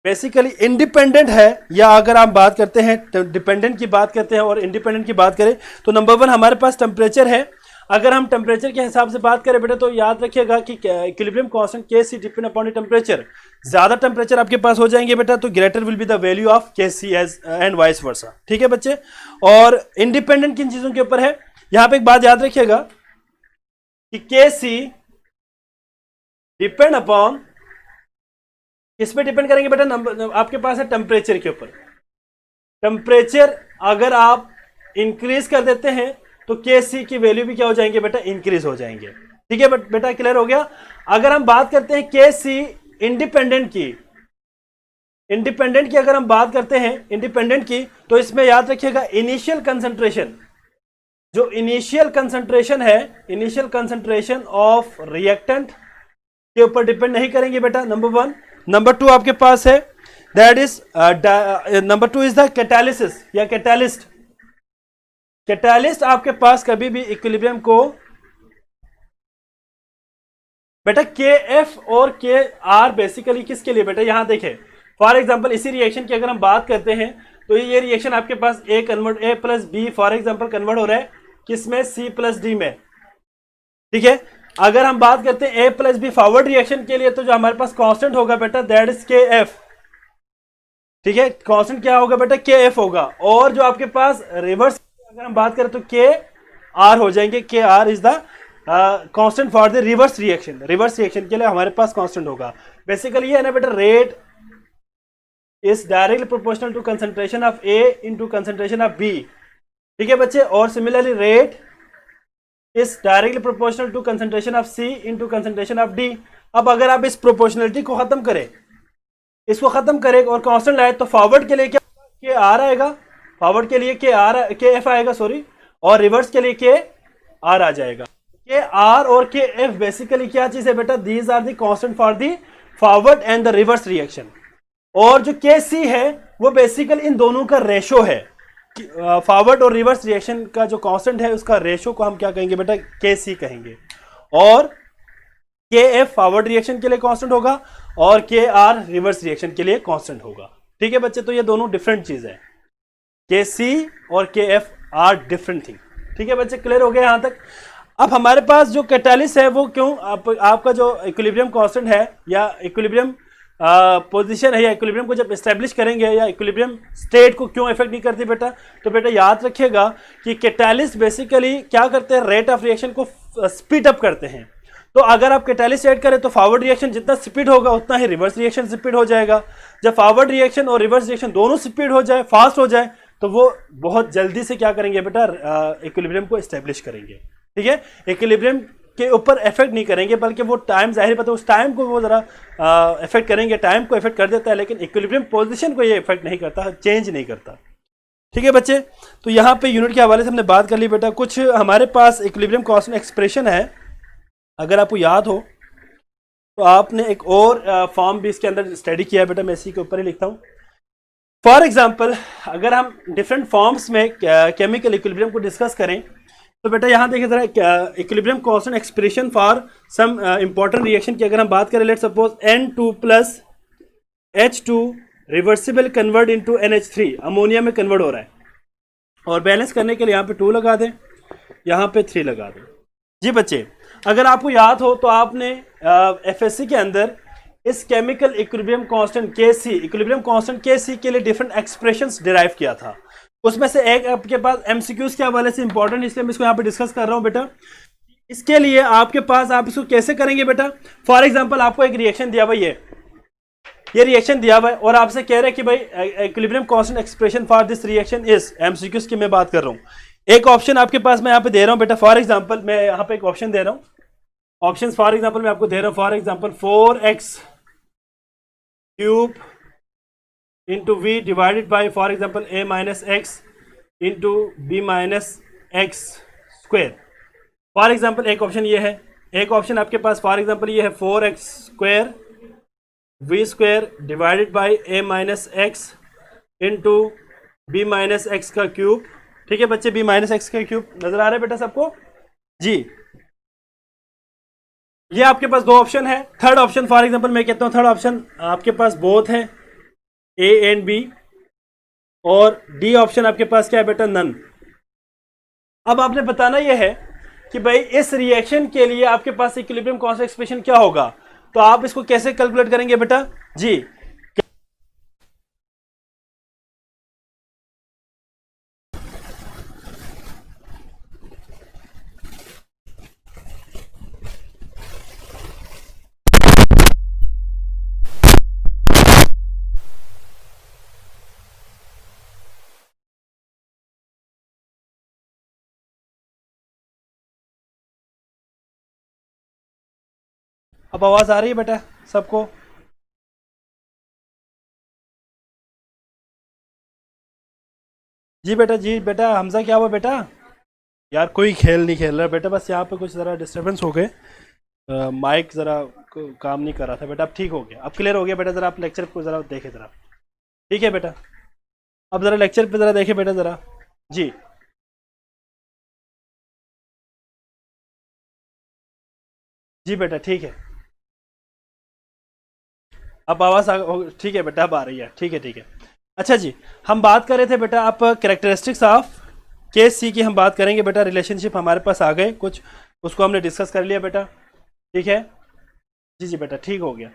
बेसिकली इंडिपेंडेंट है, या अगर आप बात करते हैं डिपेंडेंट की बात करते हैं और इंडिपेंडेंट की बात करें तो नंबर 1 हमारे पास टेम्परेचर है। अगर हम टेम्परेचर के हिसाब से बात करें बेटा तो याद रखिएगा कि इक्विलिब्रियम कांस्टेंट के सी डिपेंड अपॉन द टेम्परेचर। ज्यादा टेम्परेचर आपके पास हो जाएंगे बेटा तो greater will be the value of के सी एज एंड वाइस वर्सा। ठीक है बच्चे, और इंडिपेंडेंट किन चीजों के ऊपर है, यहां पे एक बात याद रखिएगा कि के सी डिपेंड अपॉन, किस पे डिपेंड करेंगे बेटा, नंबर आपके पास है टेम्परेचर के ऊपर। टेम्परेचर अगर आप इंक्रीज कर देते हैं तो के सी की वैल्यू भी क्या हो जाएंगे बेटा, इंक्रीज हो जाएंगे। ठीक है बेटा, क्लियर हो गया। अगर हम बात करते हैं के सी इंडिपेंडेंट की अगर हम बात करते हैं इंडिपेंडेंट की, तो इसमें याद रखिएगा इनिशियल कंसंट्रेशन, जो इनिशियल कंसंट्रेशन है, इनिशियल कंसंट्रेशन ऑफ रिएक्टेंट के ऊपर डिपेंड नहीं करेंगे बेटा, नंबर 1। नंबर 2 आपके पास है that is number 2 is the catalysis या कैटालिस्ट। कैटालिस्ट आपके पास कभी भी इक्विलिब्रियम को बेटा के एफ और के आर बेसिकली किसके लिए बेटा, यहां देखें फॉर एग्जांपल इसी रिएक्शन की अगर हम बात करते हैं तो ये रिएक्शन आपके पास A plus B for example convert हो रहा है किसमें, सी प्लस डी में। ठीक है, अगर हम बात करते हैं ए प्लस बी फॉरवर्ड रिएक्शन के लिए तो जो हमारे पास कांस्टेंट होगा बेटा दैट इज के एफ। ठीक है, कांस्टेंट क्या होगा बेटा, के एफ होगा। और जो आपके पास रिवर्स अगर हम बात करें तो के आर हो जाएंगे, K R is the constant for the reverse reaction. Reverse reaction के लिए हमारे पास कांस्टेंट होगा बेसिकली ये है ना बेटा, rate is directly proportional to concentration of A into concentration of B. ठीक है बच्चे, और similarly rate is directly proportional to concentration of C into concentration of D. अब अगर आप इस प्रोपोर्शनलिटी को खत्म करें, इसको खत्म करें और कांस्टेंट लाए तो फॉरवर्ड के लिए क्या के आर आएगा, फॉरवर्ड के लिए के एफ आएगा सॉरी, और रिवर्स के लिए के आर आ जाएगा। के आर और के एफ बेसिकली क्या चीज है बेटा, these are the constant for the forward and the reverse reaction. और जो के सी है वो बेसिकली इन दोनों का रेशो है, फॉरवर्ड और रिवर्स रिएक्शन का जो कांस्टेंट है उसका रेशो को हम क्या कहेंगे बेटा, के सी कहेंगे। और के एफ फॉरवर्ड रिएक्शन के लिए कांस्टेंट होगा और के आर रिवर्स रिएक्शन के लिए कांस्टेंट होगा। ठीक है बच्चे, तो ये दोनों डिफरेंट चीज है, के सी और के एफ आर डिफरेंट थिंग। ठीक है बच्चे, क्लियर हो गया यहां तक। अब हमारे पास जो कैटालिस्ट है वो क्यों आपका जो इक्विलिब्रियम कांस्टेंट है या इक्विलिब्रियम पोजीशन है या इक्विलिब्रियम को जब एस्टेब्लिश करेंगे या इक्विलिब्रियम स्टेट को क्यों इफेक्ट नहीं करती बेटा, तो बेटा याद रखिएगा कि कैटालिस्ट बेसिकली क्या करते हैं, रेट ऑफ रिएक्शन को स्पीड अप करते हैं। तो अगर आप कैटालिस्ट ऐड करें तो फॉरवर्ड रिएक्शन जितना स्पीड होगा उतना ही रिवर्स रिएक्शन स्पीड हो जाएगा। जब फॉरवर्ड रिएक्शन और रिवर्स रिएक्शन दोनों स्पीड हो जाए, फास्ट हो जाए, तो वो बहुत जल्दी से क्या करेंगे बेटा, इक्विलिब्रियम को एस्टेब्लिश करेंगे। ठीक है, इक्विलिब्रियम के ऊपर इफेक्ट नहीं करेंगे, बल्कि वो टाइम जाहिर पता है उस टाइम को वो जरा इफेक्ट करेंगे, टाइम को इफेक्ट कर देता है, लेकिन इक्विलिब्रियम पोजीशन को ये इफेक्ट नहीं करता, चेंज नहीं करता। ठीक है बच्चे, तो यहाँ पे यूनिट के हवाले से हमने बात कर ली बेटा। कुछ हमारे पास इक्विलिब्रियम कांस्टेंट एक्सप्रेशन है, अगर आपको याद हो तो आपने एक और फॉर्म भी इसके अंदर स्टडी किया है बेटा, मैं इसी के ऊपर ही लिखता हूँ। फॉर एग्जाम्पल अगर हम डिफरेंट फॉर्म्स में केमिकल इक्विलिब्रियम को डिस्कस करें तो बेटा यहाँ देखिए जरा, equilibrium constant expression for some important reaction की अगर हम बात करें, let suppose N2 plus H2 reversible convert into NH3, ammonia में कन्वर्ट हो रहा है, और बैलेंस करने के लिए यहाँ पे 2 लगा दें, यहाँ पे 3 लगा दें। जी बच्चे, अगर आपको याद हो तो आपने FSC के अंदर इस chemical equilibrium constant KC, equilibrium constant KC के लिए डिफरेंट एक्सप्रेशंस डिराइव किया था। उसमें से एक आपके पास MCQs के हवाले से इंपॉर्टेंट, इसलिए मैं इसको यहाँ पे डिस्कस कर रहा हूँ बेटा। इसके लिए आपके पास आप इसको कैसे करेंगे बेटा, फॉर एग्जांपल आपको एक रिएक्शन दिया हुआ, ये रिएक्शन दिया हुआ है और आपसे कह रहे हैं कि भाई equilibrium constant expression for this reaction is, MCQs की मैं बात कर रहा हूँ। एक ऑप्शन आपके पास मैं यहाँ पे दे रहा हूँ बेटा, फॉर एग्जाम्पल मैं यहाँ पे एक ऑप्शन दे रहा हूँ, ऑप्शन फॉर एग्जाम्पल मैं आपको दे रहा हूँ, for example 4x cube into V divided by for example a minus X into B minus X square. For example एक ऑप्शन ये है, एक ऑप्शन आपके पास फॉर एग्जाम्पल ये है 4x square V square divided by a minus X into B minus X का cube. ठीक है बच्चे, b माइनस एक्स का क्यूब नजर आ रहा है बेटा सबको जी। ये आपके पास 2 ऑप्शन है। थर्ड ऑप्शन फॉर एग्जांपल मैं कहता हूं, थर्ड ऑप्शन आपके पास बोथ है A एंड B, और D ऑप्शन आपके पास क्या है बेटा, नन। अब आपने बताना यह है कि भाई इस रिएक्शन के लिए आपके पास इक्विलिब्रियम कांस्टेंट एक्सप्रेशन क्या होगा, तो आप इसको कैसे कैलकुलेट करेंगे बेटा जी। अब आवाज आ रही है बेटा सबको? जी बेटा, जी बेटा, हमजा क्या हुआ बेटा? यार कोई खेल नहीं खेल रहा बेटा, बस यहाँ पे कुछ ज़रा डिस्टर्बेंस हो गए, माइक ज़रा काम नहीं कर रहा था बेटा। अब ठीक हो गया, अब क्लियर हो गया बेटा। ज़रा आप लेक्चर को ज़रा देखें ज़रा, ठीक है बेटा? अब ज़रा लेक्चर पे ज़रा देखें बेटा ज़रा जी। जी बेटा ठीक है, अब आवाज़ ठीक है बेटा, अब आ रही है, ठीक है ठीक है। अच्छा जी, हम बात कर रहे थे बेटा, आप कैरेक्टरिस्टिक्स ऑफ केस सी की हम बात करेंगे बेटा। रिलेशनशिप हमारे पास आ गए कुछ, उसको हमने डिस्कस कर लिया बेटा, ठीक है जी। जी बेटा ठीक हो गया,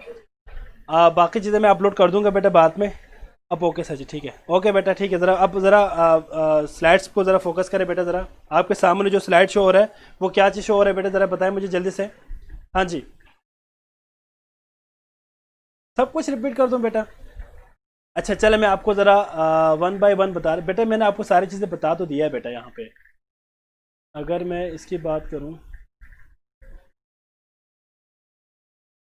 बाकी चीज़ें मैं अपलोड कर दूंगा बेटा बाद में। अब ओके सर जी, ठीक है, ओके बेटा ठीक है। ज़रा अब ज़रा स्लाइड्स को ज़रा फोकस करें बेटा, ज़रा आपके सामने जो स्लाइड शो हो रहा है वो क्या चीज़ शो हो रहा है बेटा, ज़रा बताएं मुझे जल्दी से। हाँ जी, सब कुछ रिपीट कर दूं बेटा? अच्छा चले, मैं आपको ज़रा 1 बाय 1 बता रहा बेटा, मैंने आपको सारी चीज़ें बता तो दिया है बेटा। यहाँ पे अगर मैं इसकी बात करूं,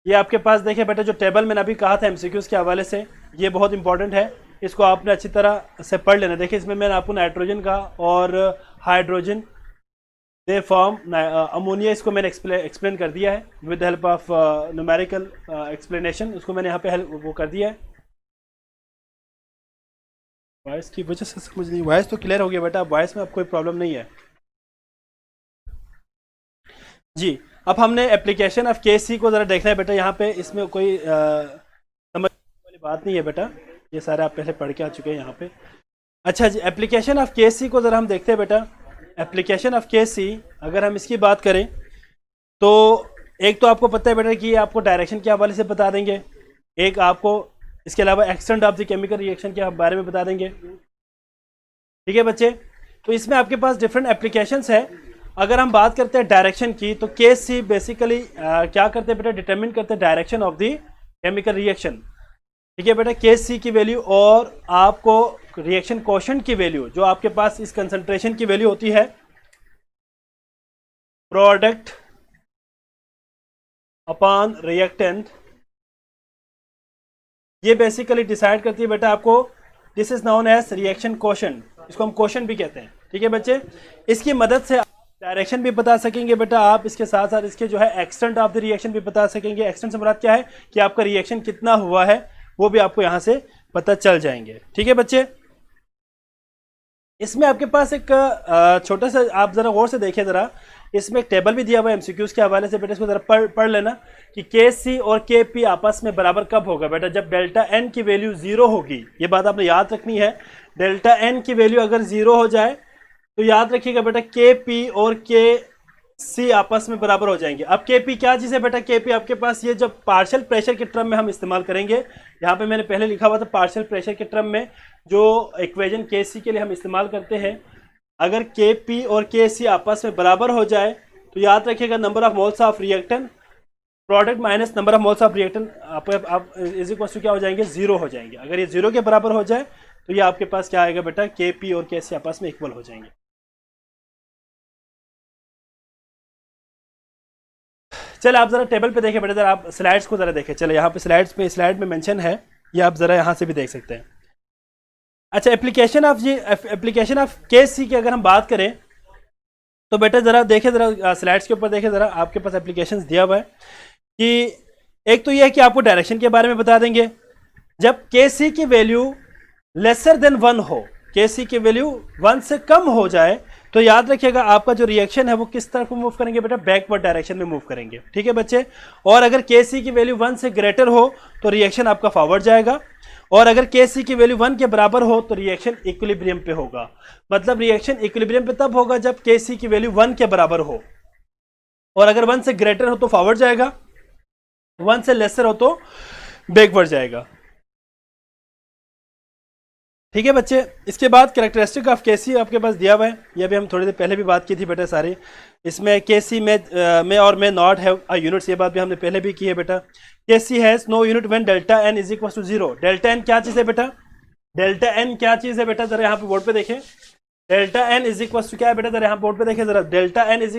ये आपके पास देखिए बेटा, जो टेबल मैंने अभी कहा था एमसीक्यूज के हवाले से, ये बहुत इंपॉर्टेंट है, इसको आपने अच्छी तरह से पढ़ लेना। देखिए इसमें मैंने आपको नाइट्रोजन का और हाइड्रोजन दे फॉर्म अमोनिया, इसको मैंने एक्सप्लेन कर दिया है with help of numerical explanation, उसको मैंने यहाँ पे हेल्प वो कर दिया है। वॉइस की वजह से समझ नहीं, वॉइस तो क्लियर हो गया बेटा, वॉइस में अब कोई प्रॉब्लम नहीं है जी। अब हमने एप्लीकेशन ऑफ के सी को ज़रा देखना है बेटा, यहाँ पे इसमें कोई समझ वाली बात नहीं है बेटा, ये सारे आप पहले पढ़ के आ चुके हैं यहाँ पे। अच्छा जी, एप्लीकेशन ऑफ के सी को ज़रा हम देखते हैं बेटा। एप्लीकेशन ऑफ के सी अगर हम इसकी बात करें तो एक तो आपको पता है बेटा कि आपको डायरेक्शन के हवाले से बता देंगे, एक आपको इसके अलावा extent of the chemical reaction के बारे में बता देंगे, ठीक है बच्चे। तो इसमें आपके पास डिफरेंट एप्लीकेशंस है। अगर हम बात करते हैं डायरेक्शन की तो के सी बेसिकली क्या करते हैं बेटा, डिटरमिन करते हैं direction of the chemical reaction, ठीक है बेटा। के सी की वैल्यू और आपको रिएक्शन कोशेंट की वैल्यू, जो आपके पास इस कंसंट्रेशन की वैल्यू होती है प्रोडक्ट अपॉन रिएक्टेंट, ये बेसिकली डिसाइड करती है बेटा आपको, this is known as reaction quotient, इसको हम कोशेंट भी कहते हैं, ठीक है बच्चे। इसकी मदद से डायरेक्शन भी बता सकेंगे बेटा आप, इसके साथ साथ इसके जो है एक्सटेंट ऑफ द रिएक्शन भी बता सकेंगे। एक्सटेंट से मुराद क्या है कि आपका रिएक्शन कितना हुआ है, वो भी आपको यहां से पता चल जाएंगे, ठीक है बच्चे। इसमें आपके पास एक छोटा सा, आप जरा गौर से देखिए जरा, इसमें एक टेबल भी दिया हुआ है एमसीक्यूज के हवाले से बेटा, इसको जरा पढ़ लेना कि के सी और के पी आपस में बराबर कब होगा बेटा, जब डेल्टा एन की वैल्यू 0 होगी। ये बात आपने याद रखनी है, डेल्टा एन की वैल्यू अगर 0 हो जाए तो याद रखिएगा बेटा के पी और के सी आपस में बराबर हो जाएंगे। अब के पी क्या चीज़ है बेटा, के पी आपके पास ये जब पार्शियल प्रेशर के टर्म में हम इस्तेमाल करेंगे, यहाँ पे मैंने पहले लिखा हुआ था पार्शियल प्रेशर के टर्म में जो इक्वेशन के सी के लिए हम इस्तेमाल करते हैं, अगर के पी और के सी आपस में बराबर हो जाए तो याद रखिएगा number of moles of reactant product minus number of moles of reactant आप इज इक्वल टू क्या हो जाएंगे, 0 हो जाएंगे। अगर ये 0 के बराबर हो जाए तो ये आपके पास क्या आएगा बेटा, के पी और के सी आपस में इक्वल हो जाएंगे। चले आप जरा टेबल पे देखें बेटा, जरा आप स्लाइड्स को जरा देखें, चले यहाँ पे स्लाइड में मेंशन है, ये आप जरा यहाँ से भी देख सकते हैं। अच्छा, एप्लीकेशन ऑफ के सी की अगर हम बात करें तो बेटा जरा देखें, जरा स्लाइड्स के ऊपर देखें, जरा आपके पास एप्लीकेशंस दिया हुआ है कि एक तो ये है कि आपको डायरेक्शन के बारे में बता देंगे, जब के सी की वैल्यू लेसर देन 1 हो, के सी की वैल्यू 1 से कम हो जाए तो याद रखिएगा आपका जो रिएक्शन है वो किस तरफ मूव करेंगे बेटा, बैकवर्ड डायरेक्शन में मूव करेंगे, ठीक है बच्चे। और अगर के सी की वैल्यू 1 से ग्रेटर हो तो रिएक्शन आपका फॉरवर्ड जाएगा, और अगर के सी की वैल्यू 1 के बराबर हो तो रिएक्शन इक्विलिब्रियम पे होगा। मतलब रिएक्शन इक्विलिब्रियम पे तब होगा जब के सी की वैल्यू 1 के बराबर हो, और अगर 1 से ग्रेटर हो तो फॉरवर्ड जाएगा, 1 से लेसर हो तो बैकवर्ड जाएगा, ठीक है बच्चे। इसके बाद कैरेक्टरिस्टिक ऑफ केसी आपके पास दिया हुआ है, ये भी हम थोड़ी देर पहले भी बात की थी बेटा सारी। इसमें केसी में और में नॉट हैव अ यूनिट्स, ये बात भी हमने पहले भी की है बेटा। KC has no unit when delta n is equal to 0। Delta n क्या चीज़ है बेटा, डेल्टा एन क्या चीज़ है बेटा, जरा यहाँ पे बोर्ड पे देखें, delta n is equal to क्या है बेटा, जरा यहाँ बोर्ड पे देखें जरा, delta n is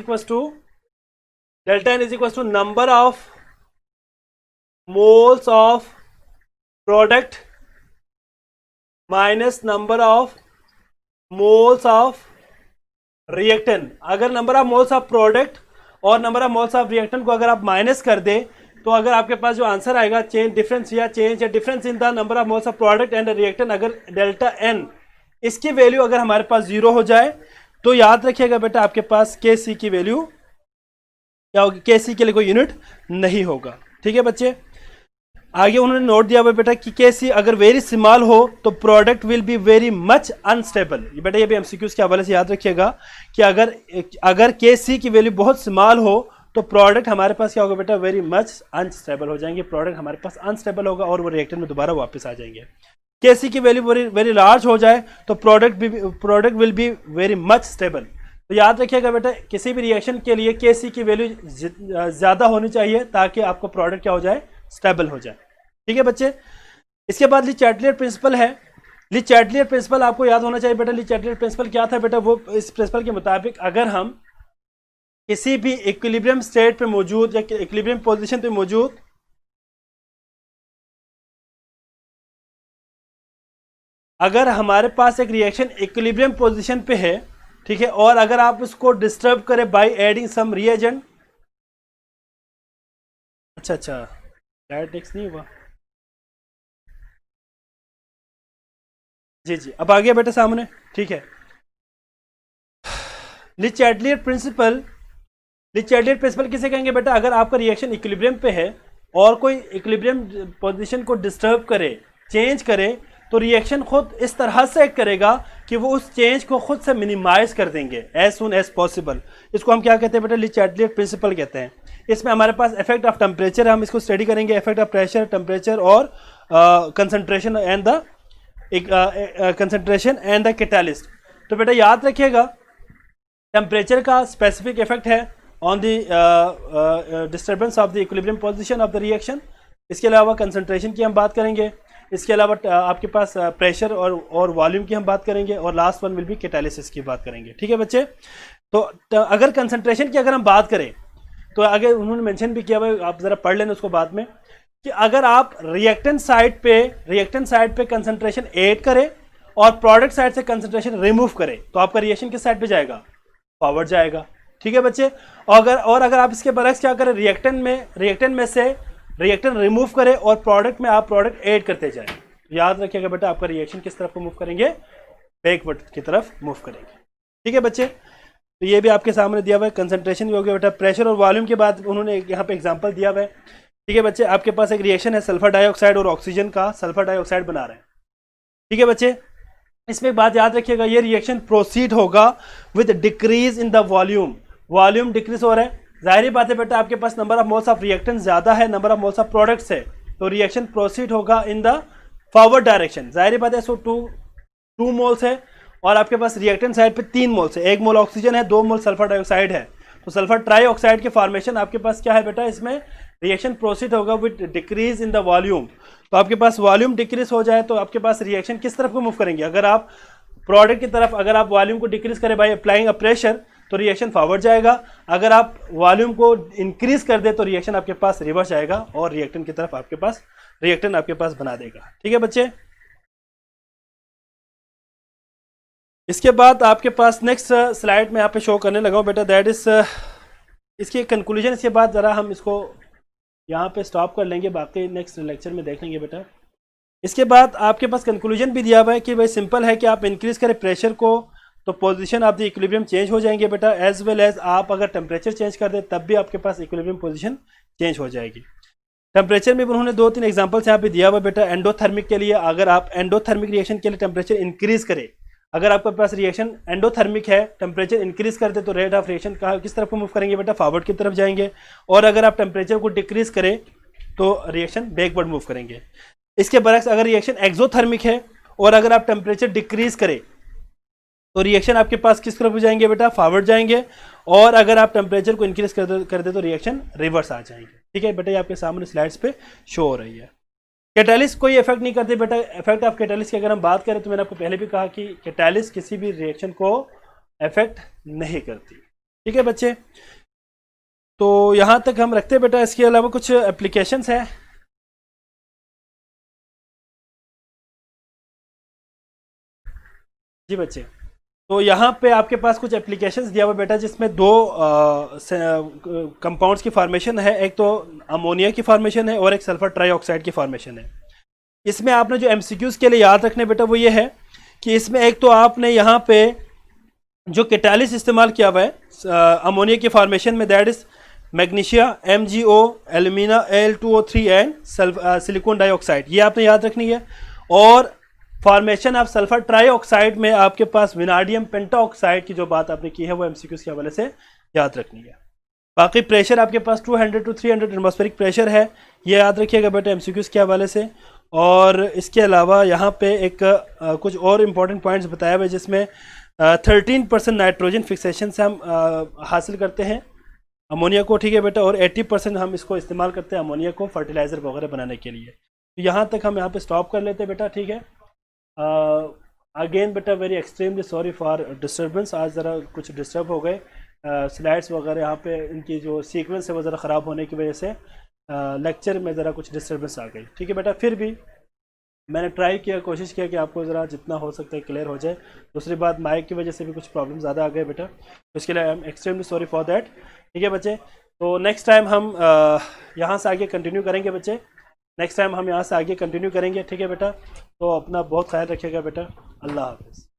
equal to number of moles of product minus number of moles of reactant. अगर number of moles of product और number of moles of reactant को अगर आप माइनस कर दे तो अगर आपके पास जो आंसर आएगा चेंज डिफरेंस या difference in the number of moles of product and reactant, अगर डेल्टा एन इसकी वैल्यू अगर हमारे पास 0 हो जाए तो याद रखिएगा बेटा आपके पास के सी की वैल्यू क्या होगी, के सी के लिए कोई यूनिट नहीं होगा, ठीक है बच्चे। आगे उन्होंने नोट दिया हुआ बेटा कि के सी अगर वेरी स्मॉल हो तो product will be very much unstable. ये बेटा ये भी एमसीक्यूज के हवाले से याद रखिएगा कि अगर के सी की वैल्यू बहुत स्मॉल हो तो प्रोडक्ट हमारे पास क्या होगा बेटा, वेरी मच अनस्टेबल हो जाएंगे, प्रोडक्ट हमारे पास अनस्टेबल होगा और वो रिएक्टेंट में दोबारा वापस आ जाएंगे। के सी की वैल्यू वेरी लार्ज हो जाए तो product will be very much stable. तो याद रखिएगा बेटा किसी भी रिएक्शन के लिए के सी की वैल्यू ज़्यादा होनी चाहिए ताकि आपको प्रोडक्ट क्या हो जाए, स्टेबल हो जाए, ठीक है बच्चे। इसके बाद ली चैटलियर प्रिंसिपल है। ली चैटलियर प्रिंसिपल आपको याद होना चाहिए बेटा। ली चैटलियर प्रिंसिपल क्या था बेटा, वो इस प्रिंसिपल के मुताबिक अगर हम किसी भी इक्विलिब्रियम स्टेट पे मौजूद या इक्विलिब्रियम पोजीशन पे मौजूद अगर हमारे पास एक रिएक्शन इक्विलिब्रियम पोजीशन पे है, ठीक है। और अगर आप इसको डिस्टर्ब करें बाय एडिंग सम रिएजेंट, अच्छा अच्छा डायरेक्ट टेक्स्ट नहीं हुआ, जी जी अब आ गया बेटा सामने, ठीक है। ले चैटलियर प्रिंसिपल, ले चैटलियर प्रिंसिपल किसे कहेंगे बेटा, अगर आपका रिएक्शन इक्विलिब्रियम पे है और कोई इक्विलिब्रियम पोजीशन को डिस्टर्ब करे, चेंज करे, तो रिएक्शन खुद इस तरह से एक्ट करेगा कि वो उस चेंज को खुद से मिनिमाइज कर देंगे एज सुन एज पॉसिबल। इसको हम क्या कहते हैं बेटा, ले चैटलियर प्रिंसिपल कहते हैं। इसमें हमारे पास इफेक्ट ऑफ टेम्परेचर है, हम इसको स्टडी करेंगे, इफेक्ट ऑफ प्रेशर, टेम्परेचर और concentration and the concentration and the catalyst. तो बेटा याद रखिएगा टेम्परेचर का स्पेसिफिक इफेक्ट है on the disturbance of the equilibrium position of the reaction. इसके अलावा कंसंट्रेशन की हम बात करेंगे, इसके अलावा आपके पास प्रेशर और वॉल्यूम की हम बात करेंगे, और last one will be catalysis की बात करेंगे, ठीक है बच्चे। तो अगर कंसंट्रेशन की अगर हम बात करें तो आगे उन्होंने मेंशन भी किया हुआ है, आप जरा पढ़ लेना उसको बाद में, कि अगर आप रिएक्टेंट साइड पे कंसंट्रेशन ऐड करें और प्रोडक्ट साइड से कंसंट्रेशन रिमूव करें तो आपका रिएक्शन किस साइड पे जाएगा, फॉरवर्ड जाएगा, ठीक है बच्चे। और अगर आप इसके बरक्स क्या करें, रिएक्टेंट में से रिएक्टेंट रिमूव करें और प्रोडक्ट में आप प्रोडक्ट ऐड करते जाएं, याद रखिएगा बेटा आपका रिएक्शन किस तरफ को मूव करेंगे, बैकवर्ड की तरफ मूव करेंगे, ठीक है बच्चे। तो ये भी आपके सामने दिया हुआ है, कंसंट्रेशन भी हो गया बेटा। प्रेशर और वॉल्यूम के बाद उन्होंने यहाँ पे एग्जांपल दिया हुआ है, ठीक है बच्चे। आपके पास एक रिएक्शन है सल्फर डाइऑक्साइड और ऑक्सीजन का, सल्फर डाइऑक्साइड बना रहे हैं, ठीक है बच्चे। इसमें एक बात याद रखिएगा, ये रिएक्शन प्रोसीड होगा with decrease in the volume, volume decrease हो रहा है, जाहिर बात है बेटा आपके पास number of moles of reactant ज्यादा है, number of moles of products है, तो रिएक्शन प्रोसीड होगा इन द फॉरवर्ड डायरेक्शन, जाहिर बात है। सो टू मोल्स है और आपके पास रिएक्टेंट साइड पे 3 मोल्स है, 1 मोल ऑक्सीजन है, 2 मोल सल्फर डाइऑक्साइड है, तो सल्फर ट्राइऑक्साइड के फॉर्मेशन आपके पास क्या है बेटा, इसमें रिएक्शन प्रोसीड होगा with decrease in the volume. तो आपके पास वॉल्यूम डिक्रीज हो जाए तो आपके पास रिएक्शन किस तरफ को मूव करेंगे, अगर आप प्रोडक्ट की तरफ, अगर आप वॉल्यूम को डिक्रीज करें बाय अप्लाइंग अ प्रेशर तो रिएक्शन फॉरवर्ड जाएगा, अगर आप वॉल्यूम को इंक्रीज कर दे तो रिएक्शन आपके पास रिवर्स जाएगा और रिएक्टेंट की तरफ रिएक्टेंट आपके पास बना देगा, ठीक है बच्चे। इसके बाद आपके पास नेक्स्ट स्लाइड में यहाँ पे शो करने लगा हूँ बेटा, दैट इज इसकी कंक्लूजन। इसके बाद ज़रा हम इसको यहाँ पे स्टॉप कर लेंगे, बाकी नेक्स्ट लेक्चर में देख लेंगे बेटा। इसके बाद आपके पास कंक्लूजन भी दिया हुआ है कि भाई सिंपल है कि आप इंक्रीज करें प्रेशर को तो position of the equilibrium change हो जाएंगे बेटा, एज वेल एज आप अगर टेम्परेचर चेंज कर दें तब भी आपके पास इक्विलिब्रियम पोजीशन चेंज हो जाएगी। टेम्परेचर में भी उन्होंने 2-3 एग्जांपल्स यहाँ पे दिया हुआ बेटा। एंडोथर्मिक के लिए अगर आप एंडोथर्मिक रिएक्शन के लिए टेम्परेचर इंक्रीज करें, अगर आपके पास रिएक्शन एंडोथर्मिक है, टेम्परेचर इंक्रीज कर दे तो रेट ऑफ रिएक्शन का किस तरफ को मूव करेंगे बेटा, फॉरवर्ड की तरफ जाएंगे, और अगर आप टेम्परेचर को डिक्रीज करें तो रिएक्शन बैकवर्ड मूव करेंगे। इसके बरक्स अगर रिएक्शन एक्सोथर्मिक है और अगर आप टेम्परेचर डिक्रीज करें तो रिएक्शन आपके पास किस तरफ हो जाएंगे बेटा, फॉरवर्ड जाएंगे, और अगर आप टेम्परेचर को इंक्रीज कर दे तो रिएक्शन रिवर्स आ जाएंगे, ठीक है बेटा। ये आपके सामने स्लाइड्स पे शो हो रही है। कैटालिस्ट कोई इफेक्ट नहीं करते बेटा। इफेक्ट ऑफ कैटालिस्ट की अगर हम बात करें तो मैंने आपको पहले भी कहा कि कैटालिस्ट किसी भी रिएक्शन को इफेक्ट नहीं करती, ठीक है बच्चे। तो यहाँ तक हम रखते हैं बेटा। इसके अलावा कुछ एप्लीकेशंस है, जी बच्चे। तो यहाँ पे आपके पास कुछ एप्लीकेशंस दिया हुआ बेटा, जिसमें 2 कंपाउंड्स की फॉर्मेशन है, एक तो अमोनिया की फॉर्मेशन है और एक सल्फर ट्राइऑक्साइड की फॉर्मेशन है। इसमें आपने जो एमसीक्यूज के लिए याद रखने बेटा वो ये है कि इसमें एक तो आपने यहाँ पे जो कैटालिस्ट इस्तेमाल किया हुआ है अमोनिया की फॉर्मेशन में, that is magnesia MgO, alumina Al2O3 and silicon dioxide, ये आपने याद रखनी है। और फॉर्मेशन ऑफ सल्फर ट्राइऑक्साइड में आपके पास विनाडियम पेंटाऑक्साइड की जो बात आपने की है वो एमसीक्यूज के हवाले से याद रखनी है। बाकी प्रेशर आपके पास 200 to 300 एटमॉस्फेरिक प्रेशर है, ये याद रखिएगा बेटा एमसीक्यूज के हवाले से। और इसके अलावा यहाँ पे एक कुछ और इम्पॉर्टेंट पॉइंट्स बताया हुआ है, जिसमें 13% नाइट्रोजन फिक्सेशन से हम हासिल करते हैं अमोनिया को, ठीक है बेटा, और 80% हम इसको इस्तेमाल करते हैं अमोनिया को फर्टिलाइज़र वगैरह बनाने के लिए। तो यहाँ तक हम यहाँ पे स्टॉप कर लेते हैं बेटा, ठीक है। अगेन बेटा very extremely sorry for disturbance, आज ज़रा कुछ डिस्टर्ब हो गए, स्लाइड्स वगैरह यहाँ पे इनकी जो सीक्वेंस है वो ज़रा ख़राब होने की वजह से लेक्चर में ज़रा कुछ डिस्टर्बेंस आ गई, ठीक है बेटा। फिर भी मैंने ट्राई किया, कोशिश किया कि आपको ज़रा जितना हो सकता है क्लियर हो जाए। दूसरी बात, माइक की वजह से भी कुछ प्रॉब्लम ज़्यादा आ गए बेटा, तो इसके लिए I am extremely sorry for that. ठीक है बच्चे, तो नेक्स्ट टाइम हम यहाँ से आगे कंटिन्यू करेंगे बच्चे, नेक्स्ट टाइम हम यहाँ से आगे कंटिन्यू करेंगे। ठीक है बेटा, तो अपना बहुत ख्याल रखिएगा बेटा। अल्लाह हाफ़िज़।